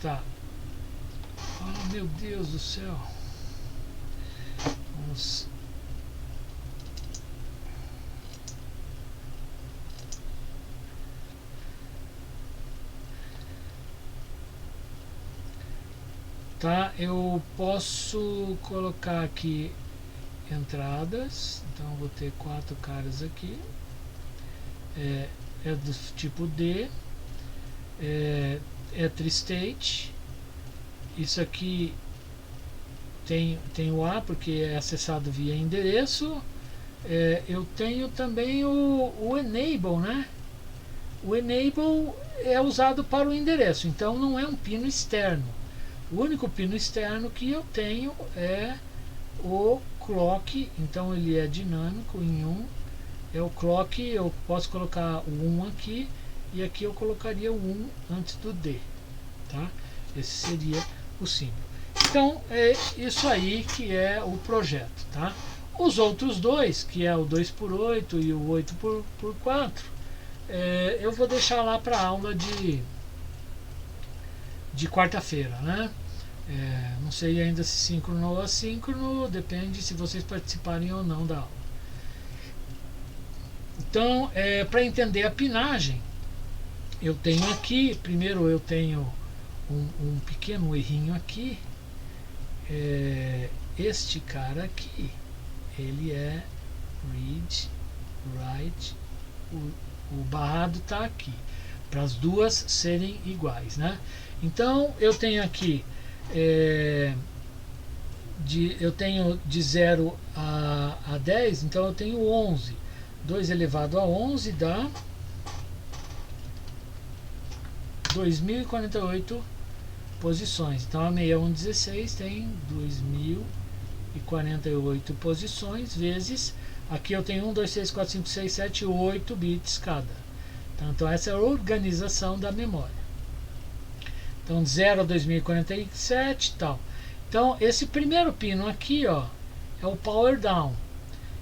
Tá. Oh, meu Deus do céu. Vamos. Tá, eu posso colocar aqui entradas, então eu vou ter 4 caras aqui. É do tipo D, é tri-state. Isso aqui tem o A porque é acessado via endereço. Eu tenho também o enable, né? O enable é usado para o endereço, então não é um pino externo. O único pino externo que eu tenho é o clock, então ele é dinâmico em 1. É o clock, eu posso colocar o 1 aqui, e aqui eu colocaria o 1 antes do D. Tá? Esse seria o símbolo. Então é isso aí que é o projeto. Tá? Os outros dois, que é o 2x8 e o 8x4, eu vou deixar lá para a aula de quarta-feira, né? Não sei ainda se síncrono ou assíncrono, depende se vocês participarem ou não da aula. Então, para entender a pinagem, eu tenho aqui, primeiro eu tenho um pequeno errinho aqui. Este cara aqui, ele é read, write, o barrado está aqui, para as duas serem iguais, né? Então eu tenho aqui eu tenho de 0 a 10, então eu tenho 11. 2 elevado a 11 dá 2048 posições. Então a 6116 tem 2048 posições, vezes, aqui eu tenho 1, 2, 3, 4, 5, 6, 7, 8 bits cada. Então essa é a organização da memória. Então, de 0 a 2047 e tal. Então, esse primeiro pino aqui, ó, é o power down.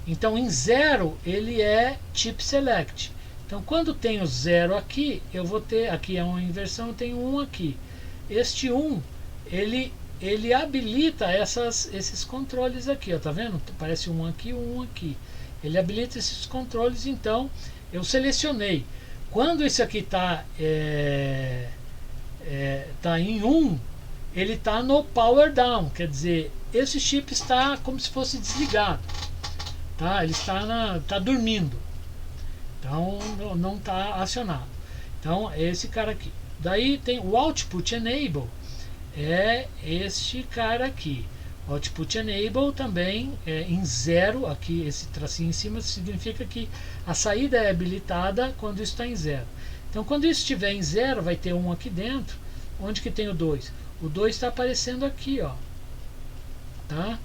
Então, em 0, ele é chip select. Então, quando tenho 0 aqui, eu vou ter, aqui é uma inversão, eu tenho 1 aqui. Este 1, ele habilita esses controles aqui, ó, tá vendo? Parece 1 aqui, 1 aqui. Ele habilita esses controles, então, eu selecionei. Quando esse aqui está tá em 1, ele está no power down, quer dizer, esse chip está como se fosse desligado, tá? Ele está dormindo, então não está acionado. Então é esse cara aqui. Daí tem o output enable, é este cara aqui. Output enable também é em 0, aqui esse tracinho em cima significa que a saída é habilitada quando isso está em 0. Então, quando isso estiver em 0, vai ter 1 aqui dentro. Onde que tem o 2? O 2 está aparecendo aqui, ó. Tá?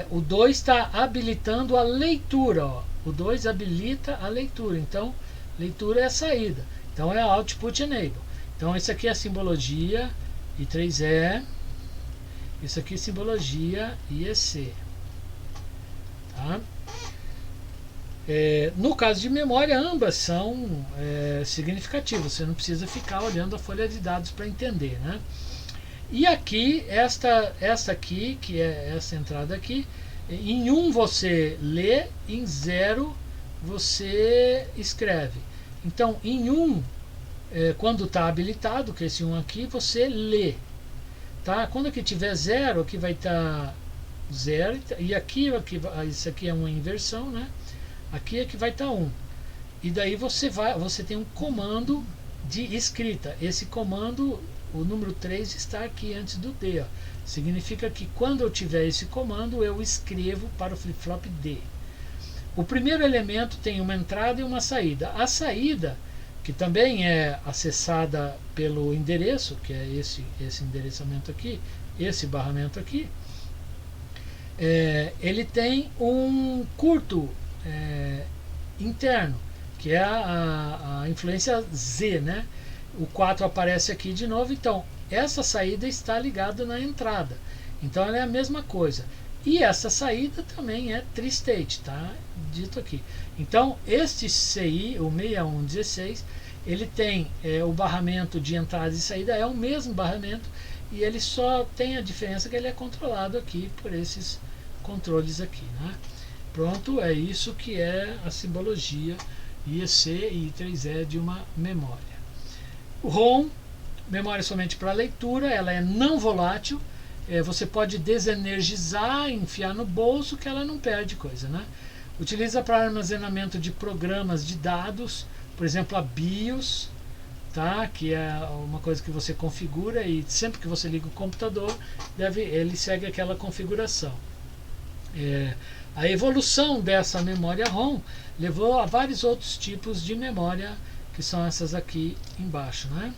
O 2 está habilitando a leitura, ó. O 2 habilita a leitura. Então, leitura é a saída. Então, é output enable. Então, isso aqui é a simbologia I3E. Isso aqui é simbologia IEC. Tá? No caso de memória, ambas são significativas. Você não precisa ficar olhando a folha de dados para entender, né? E aqui, esta aqui, que é essa entrada aqui, em 1 você lê, em 0 você escreve. Então, em 1, quando está habilitado, que é esse 1 aqui, você lê. Tá? Quando aqui tiver 0, aqui vai estar 0, e aqui, isso aqui é uma inversão, né? Aqui é que vai estar 1. e daí você tem um comando de escrita. Esse comando, o número 3 está aqui antes do D, ó. Significa que quando eu tiver esse comando, eu escrevo para o flip-flop D. O primeiro elemento tem uma entrada e uma saída. A saída, que também é acessada pelo endereço, que é esse endereçamento aqui, esse barramento aqui, ele tem um curto interno, que é a influência Z, né? O 4 aparece aqui de novo, então essa saída está ligada na entrada, então ela é a mesma coisa. E essa saída também é tri-state, tá? Dito aqui. Então este CI, o 6116, ele tem o barramento de entrada e saída, é o mesmo barramento, e ele só tem a diferença que ele é controlado aqui por esses controles aqui, né? Pronto, é isso que é a simbologia IEC e I3E de uma memória. O ROM, memória somente para leitura, ela é não volátil, você pode desenergizar, enfiar no bolso que ela não perde coisa, né? Utiliza para armazenamento de programas de dados, por exemplo a BIOS, tá? Que é uma coisa que você configura e sempre que você liga o computador, ele segue aquela configuração. A evolução dessa memória ROM levou a vários outros tipos de memória, que são essas aqui embaixo, né?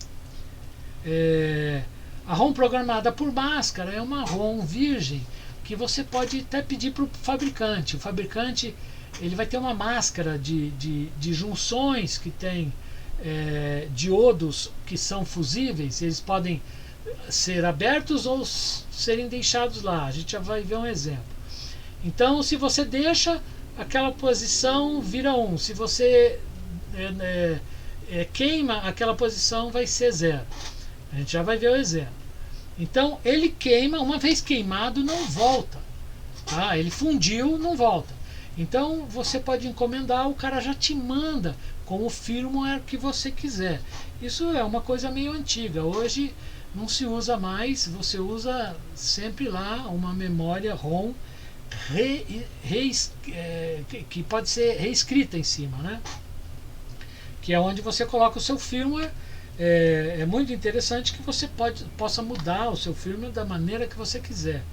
A ROM programada por máscara é uma ROM virgem que você pode até pedir para o fabricante. O fabricante ele vai ter uma máscara de junções que tem diodos que são fusíveis. Eles podem ser abertos ou serem deixados lá. A gente já vai ver um exemplo. Então, se você deixa, aquela posição vira 1. Se você queima, aquela posição vai ser 0. A gente já vai ver o exemplo. Então, ele queima, uma vez queimado, não volta. Tá? Ele fundiu, não volta. Então, você pode encomendar, o cara já te manda com o firmware que você quiser. Isso é uma coisa meio antiga. Hoje não se usa mais, você usa sempre lá uma memória ROM que pode ser reescrita em cima, né? Que é onde você coloca o seu firmware. É muito interessante que você possa mudar o seu firmware da maneira que você quiser.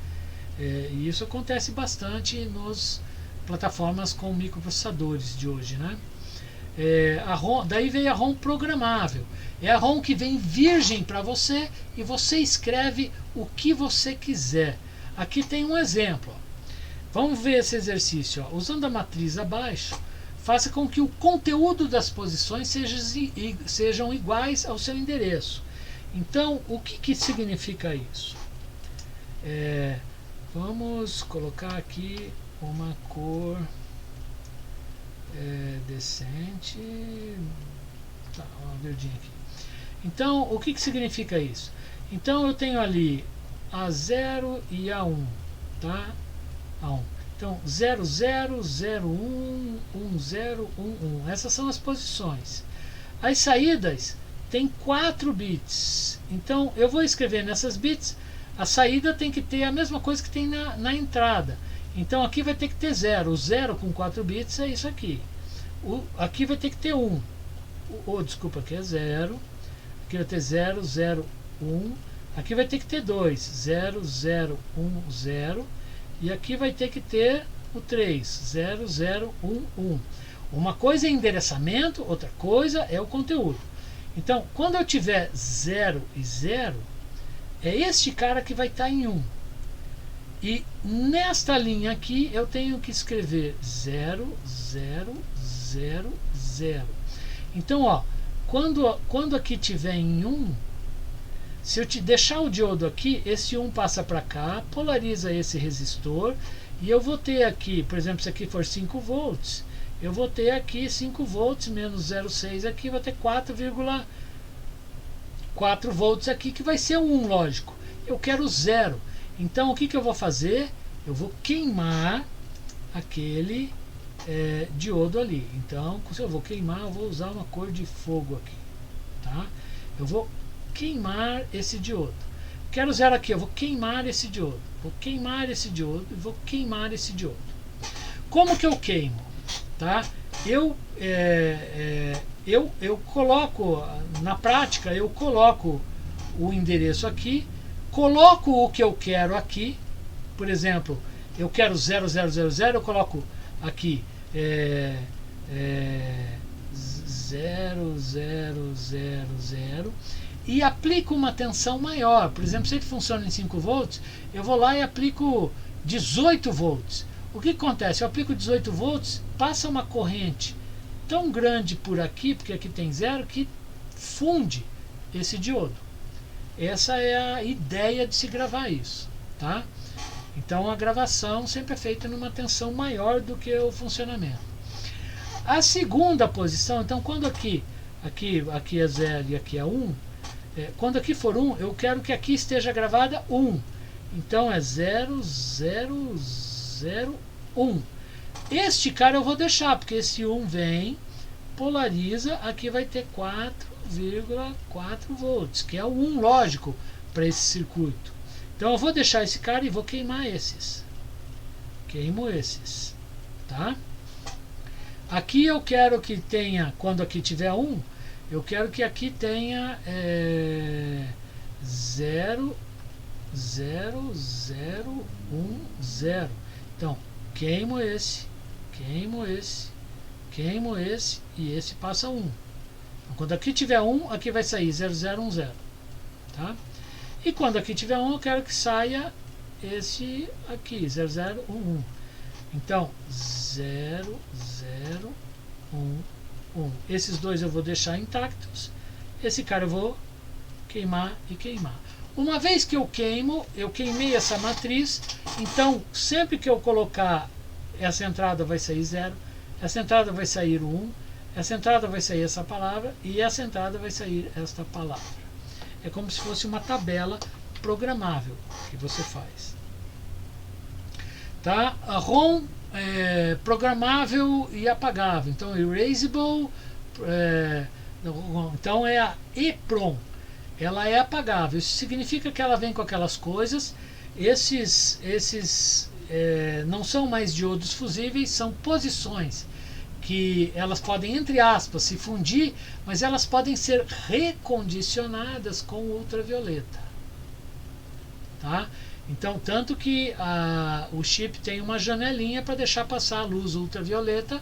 E isso acontece bastante nas plataformas com microprocessadores de hoje, né? Daí vem a ROM programável. É a ROM que vem virgem para você e você escreve o que você quiser. Aqui tem um exemplo. Vamos ver esse exercício. Usando a matriz abaixo, faça com que o conteúdo das posições sejam iguais ao seu endereço. Então, o que significa isso? Vamos colocar aqui uma cor decente. Tá, uma verdinha aqui. Então, o que significa isso? Então, eu tenho ali a 0 e a 1, tá? A 1. Então, 00, 01, 10, 11. Essas são as posições. As saídas tem 4 bits. Então, eu vou escrever nessas bits. A saída tem que ter a mesma coisa que tem na entrada. Então, aqui vai ter que ter 0. O 0 com 4 bits é isso aqui. Aqui vai ter que ter 1. Desculpa, aqui é 0. Aqui vai ter 0, 0, 1. Aqui vai ter que ter 2. 0, 0, 1, 0. E aqui vai ter que ter o 3, 0, 0, 1, 1. Uma coisa é endereçamento, outra coisa é o conteúdo. Então, quando eu tiver 0 e 0, é este cara que vai estar em 1. E nesta linha aqui, eu tenho que escrever 0, 0, 0, 0. Então, ó, quando aqui tiver em 1, se eu te deixar o diodo aqui, esse 1 passa para cá, polariza esse resistor, e eu vou ter aqui, por exemplo, se aqui for 5 volts, eu vou ter aqui 5 volts menos 0,6 aqui, vai ter 4,4 volts aqui, que vai ser 1, lógico. Eu quero 0. Então, o que eu vou fazer? Eu vou queimar aquele diodo ali. Então, se eu vou queimar, eu vou usar uma cor de fogo aqui. Tá? Eu vou queimar esse diodo. Quero 0 aqui, eu vou queimar esse diodo. Vou queimar esse diodo e vou queimar esse diodo. Como que eu queimo? Tá? eu coloco, na prática, eu coloco o endereço aqui, coloco o que eu quero aqui, por exemplo, eu quero 0000, eu coloco aqui 0000 e aplico uma tensão maior. Por exemplo, se ele funciona em 5 volts, eu vou lá e aplico 18 volts. O que acontece? Eu aplico 18 volts, passa uma corrente tão grande por aqui, porque aqui tem zero, que funde esse diodo. Essa é a ideia de se gravar isso, tá? Então a gravação sempre é feita numa tensão maior do que o funcionamento. A segunda posição, então quando aqui é 0 e aqui é 1, quando aqui for 1, eu quero que aqui esteja gravada 1. Então é 0, 0, 0, 1. Este cara eu vou deixar, porque esse 1 vem, polariza, aqui vai ter 4,4 volts, que é o 1 lógico para esse circuito. Então eu vou deixar esse cara e vou queimar esses. Queimo esses, tá? Aqui eu quero que tenha, quando aqui tiver 1, eu quero que aqui tenha 0, 0, 0, 1, 0. Então, queimo esse, queimo esse, queimo esse e esse passa 1. Então, quando aqui tiver 1, aqui vai sair 0010, tá? E quando aqui tiver 1, eu quero que saia esse aqui, 0011. Então, 0, 0, 1, 1. Esses dois eu vou deixar intactos. Esse cara eu vou queimar e queimar. Uma vez que eu queimei essa matriz, então sempre que eu colocar essa entrada vai sair 0, essa entrada vai sair 1, essa entrada vai sair essa palavra e essa entrada vai sair esta palavra. É como se fosse uma tabela programável que você faz. Tá? A ROM é programável e apagável. Então, erasable, então é a EEPROM. Ela é apagável. Isso significa que ela vem com aquelas coisas. Esses não são mais diodos fusíveis, são posições que elas podem, entre aspas, se fundir, mas elas podem ser recondicionadas com ultravioleta. Tá? Então, tanto que o chip tem uma janelinha para deixar passar a luz ultravioleta.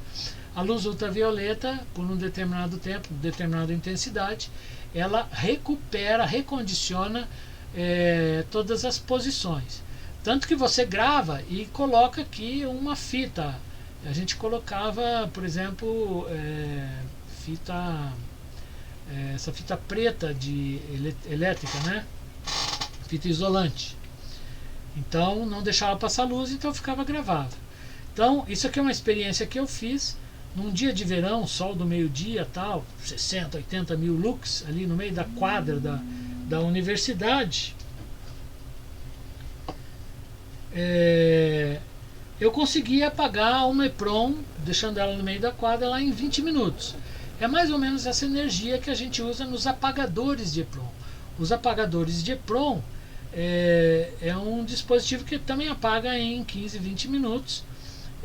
A luz ultravioleta, por um determinado tempo, determinada intensidade, ela recupera, recondiciona todas as posições. Tanto que você grava e coloca aqui uma fita. A gente colocava, por exemplo, essa fita preta elétrica, né? Fita isolante. Então não deixava passar luz, então ficava gravado. Então isso aqui é uma experiência que eu fiz num dia de verão, sol do meio-dia, tal, 60, 80 mil lux ali no meio da quadra da universidade. Eu consegui apagar uma EEPROM, deixando ela no meio da quadra lá em 20 minutos. É mais ou menos essa energia que a gente usa nos apagadores de EEPROM. Os apagadores de EEPROM é um dispositivo que também apaga em 15, 20 minutos.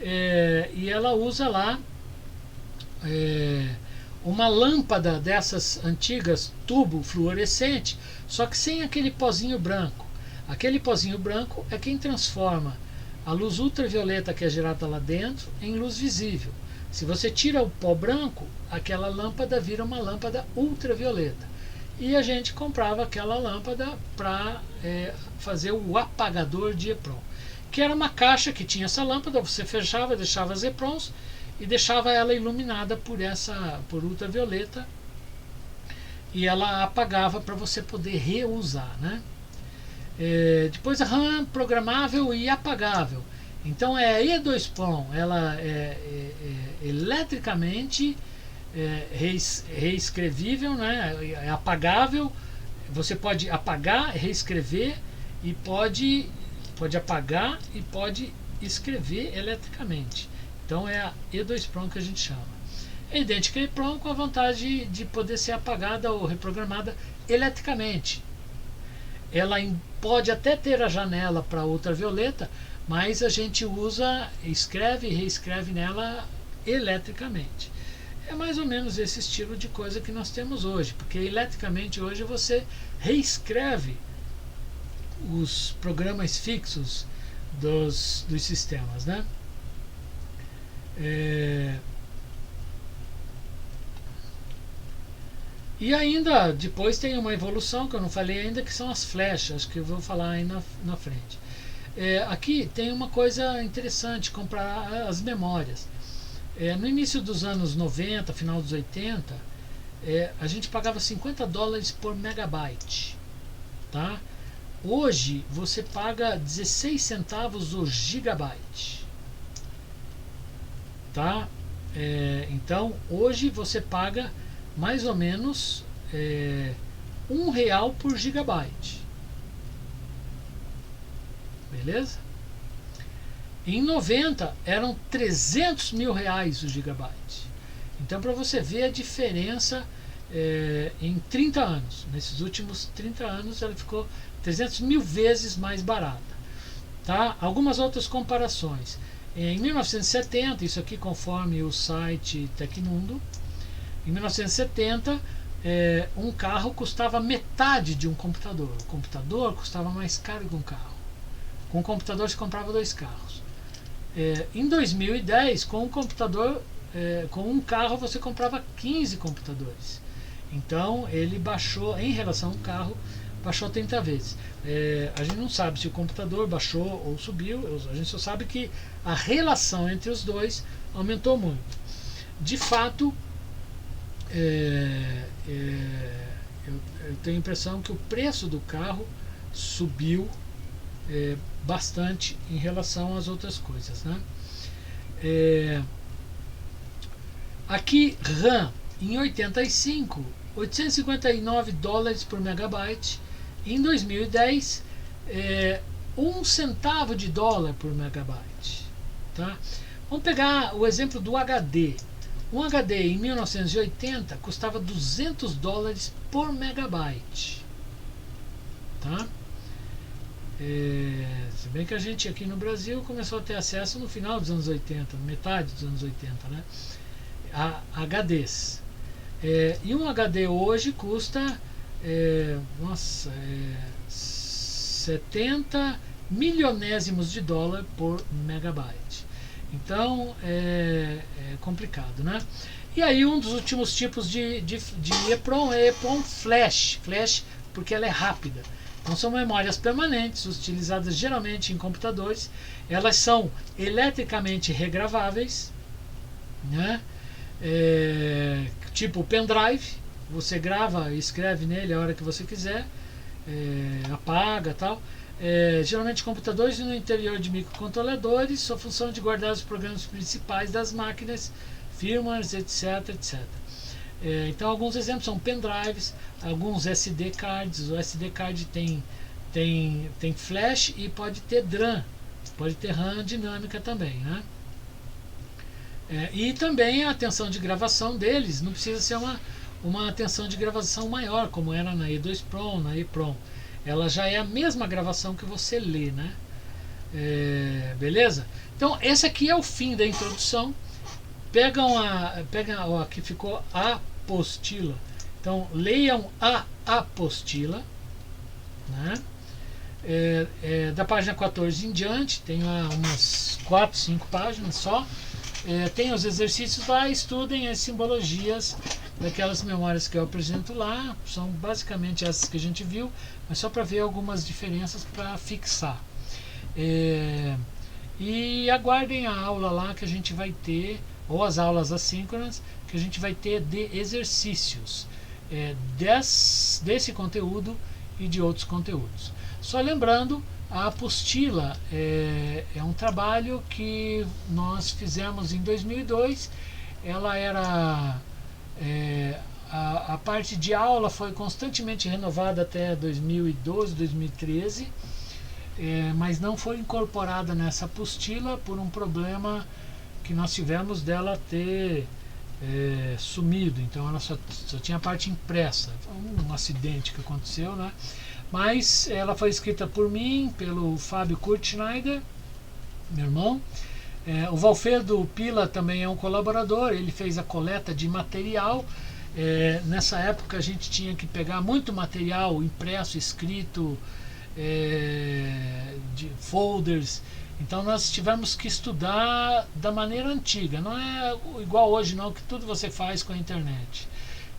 E ela usa lá uma lâmpada dessas antigas, tubo fluorescente, só que sem aquele pozinho branco. Aquele pozinho branco é quem transforma a luz ultravioleta que é gerada lá dentro em luz visível. Se você tira o pó branco, aquela lâmpada vira uma lâmpada ultravioleta. E a gente comprava aquela lâmpada para fazer o apagador de EEPROM, que era uma caixa que tinha essa lâmpada, você fechava, deixava as EEPROMs e deixava ela iluminada por ultravioleta, e ela apagava para você poder reusar, né? Depois a RAM programável e apagável. Então a E2PROM, ela é eletricamente reescrevível, né? É apagável. Você pode apagar, reescrever e pode apagar e pode escrever eletricamente. Então é a E2PROM que a gente chama. É idêntica a EEPROM, com a vantagem de poder ser apagada ou reprogramada eletricamente. Ela pode até ter a janela para ultravioleta, mas a gente escreve e reescreve nela eletricamente. É mais ou menos esse estilo de coisa que nós temos hoje, porque eletricamente hoje você reescreve os programas fixos dos sistemas, né? E ainda depois tem uma evolução que eu não falei ainda, que são as flechas, que eu vou falar aí na frente. Aqui tem uma coisa interessante, comprar as memórias. No início dos anos 90, final dos 80, a gente pagava $50 por megabyte, tá? Hoje você paga 16 centavos o gigabyte, tá? Então hoje você paga mais ou menos R$1 por gigabyte, beleza? Em 90 eram 300 mil reais o gigabyte. Então, para você ver a diferença em 30 anos, nesses últimos 30 anos ela ficou 300 mil vezes mais barata, tá? Algumas outras comparações. Em 1970, isso aqui conforme o site Tecmundo, em 1970 um carro custava metade de um computador. O computador custava mais caro que um carro. Com o computador você comprava 2 carros. Em 2010, com um computador, com um carro você comprava 15 computadores. Então ele baixou, em relação ao carro, baixou 30 vezes. A gente não sabe se o computador baixou ou subiu, a gente só sabe que a relação entre os dois aumentou muito. De fato, eu tenho a impressão que o preço do carro subiu bastante em relação às outras coisas, né? Aqui RAM em 85, $859 por megabyte. Em 2010, $0,01 por megabyte, tá? Vamos pegar o exemplo do HD. Um HD em 1980 custava $200 por megabyte, tá? Se bem que a gente aqui no Brasil começou a ter acesso no final dos anos 80, metade dos anos 80, né? A HDs. E um HD hoje custa 70 milionésimos de dólar por megabyte. Então é complicado, né? E aí um dos últimos tipos de EEPROM é EEPROM Flash, porque ela é rápida. Então são memórias permanentes, utilizadas geralmente em computadores. Elas são eletricamente regraváveis, né? Tipo pendrive, você grava e escreve nele a hora que você quiser, apaga, tal. Geralmente computadores no interior de microcontroladores, sua função de guardar os programas principais das máquinas, firmwares, etc, etc. Então alguns exemplos são pendrives, alguns SD cards. O SD card tem flash e pode ter DRAM, pode ter RAM dinâmica também, né? E também a tensão de gravação deles não precisa ser uma tensão de gravação maior, como era na E2PROM, na EEPROM. Ela já é a mesma gravação que você lê, né? Beleza? Então esse aqui é o fim da introdução. Pegam aqui ficou a apostila. Então leiam a apostila, né? Da página 14 em diante, tem umas 4, 5 páginas só. Tem os exercícios lá, estudem as simbologias daquelas memórias que eu apresento lá. São basicamente essas que a gente viu, mas só para ver algumas diferenças para fixar. E aguardem a aula lá que a gente vai ter, ou as aulas assíncronas que a gente vai ter de exercícios desse conteúdo e de outros conteúdos. Só lembrando, a apostila é um trabalho que nós fizemos em 2002. Ela era a parte de aula foi constantemente renovada até 2012, 2013, mas não foi incorporada nessa apostila por um problema que nós tivemos dela ter sumido. Então ela só tinha a parte impressa, um acidente que aconteceu, né? Mas ela foi escrita por mim, pelo Fábio Kurtschneider, meu irmão, O Valfredo Pila também é um colaborador, ele fez a coleta de material. Nessa época a gente tinha que pegar muito material impresso, escrito, de folders. Então nós tivemos que estudar da maneira antiga, não é igual hoje não, que tudo você faz com a internet.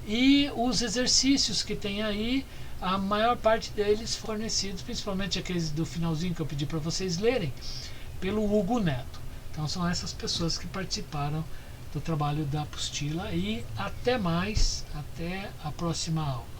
E os exercícios que tem aí, a maior parte deles fornecidos, principalmente aqueles do finalzinho que eu pedi para vocês lerem, pelo Hugo Neto. Então são essas pessoas que participaram do trabalho da apostila, e até mais, até a próxima aula.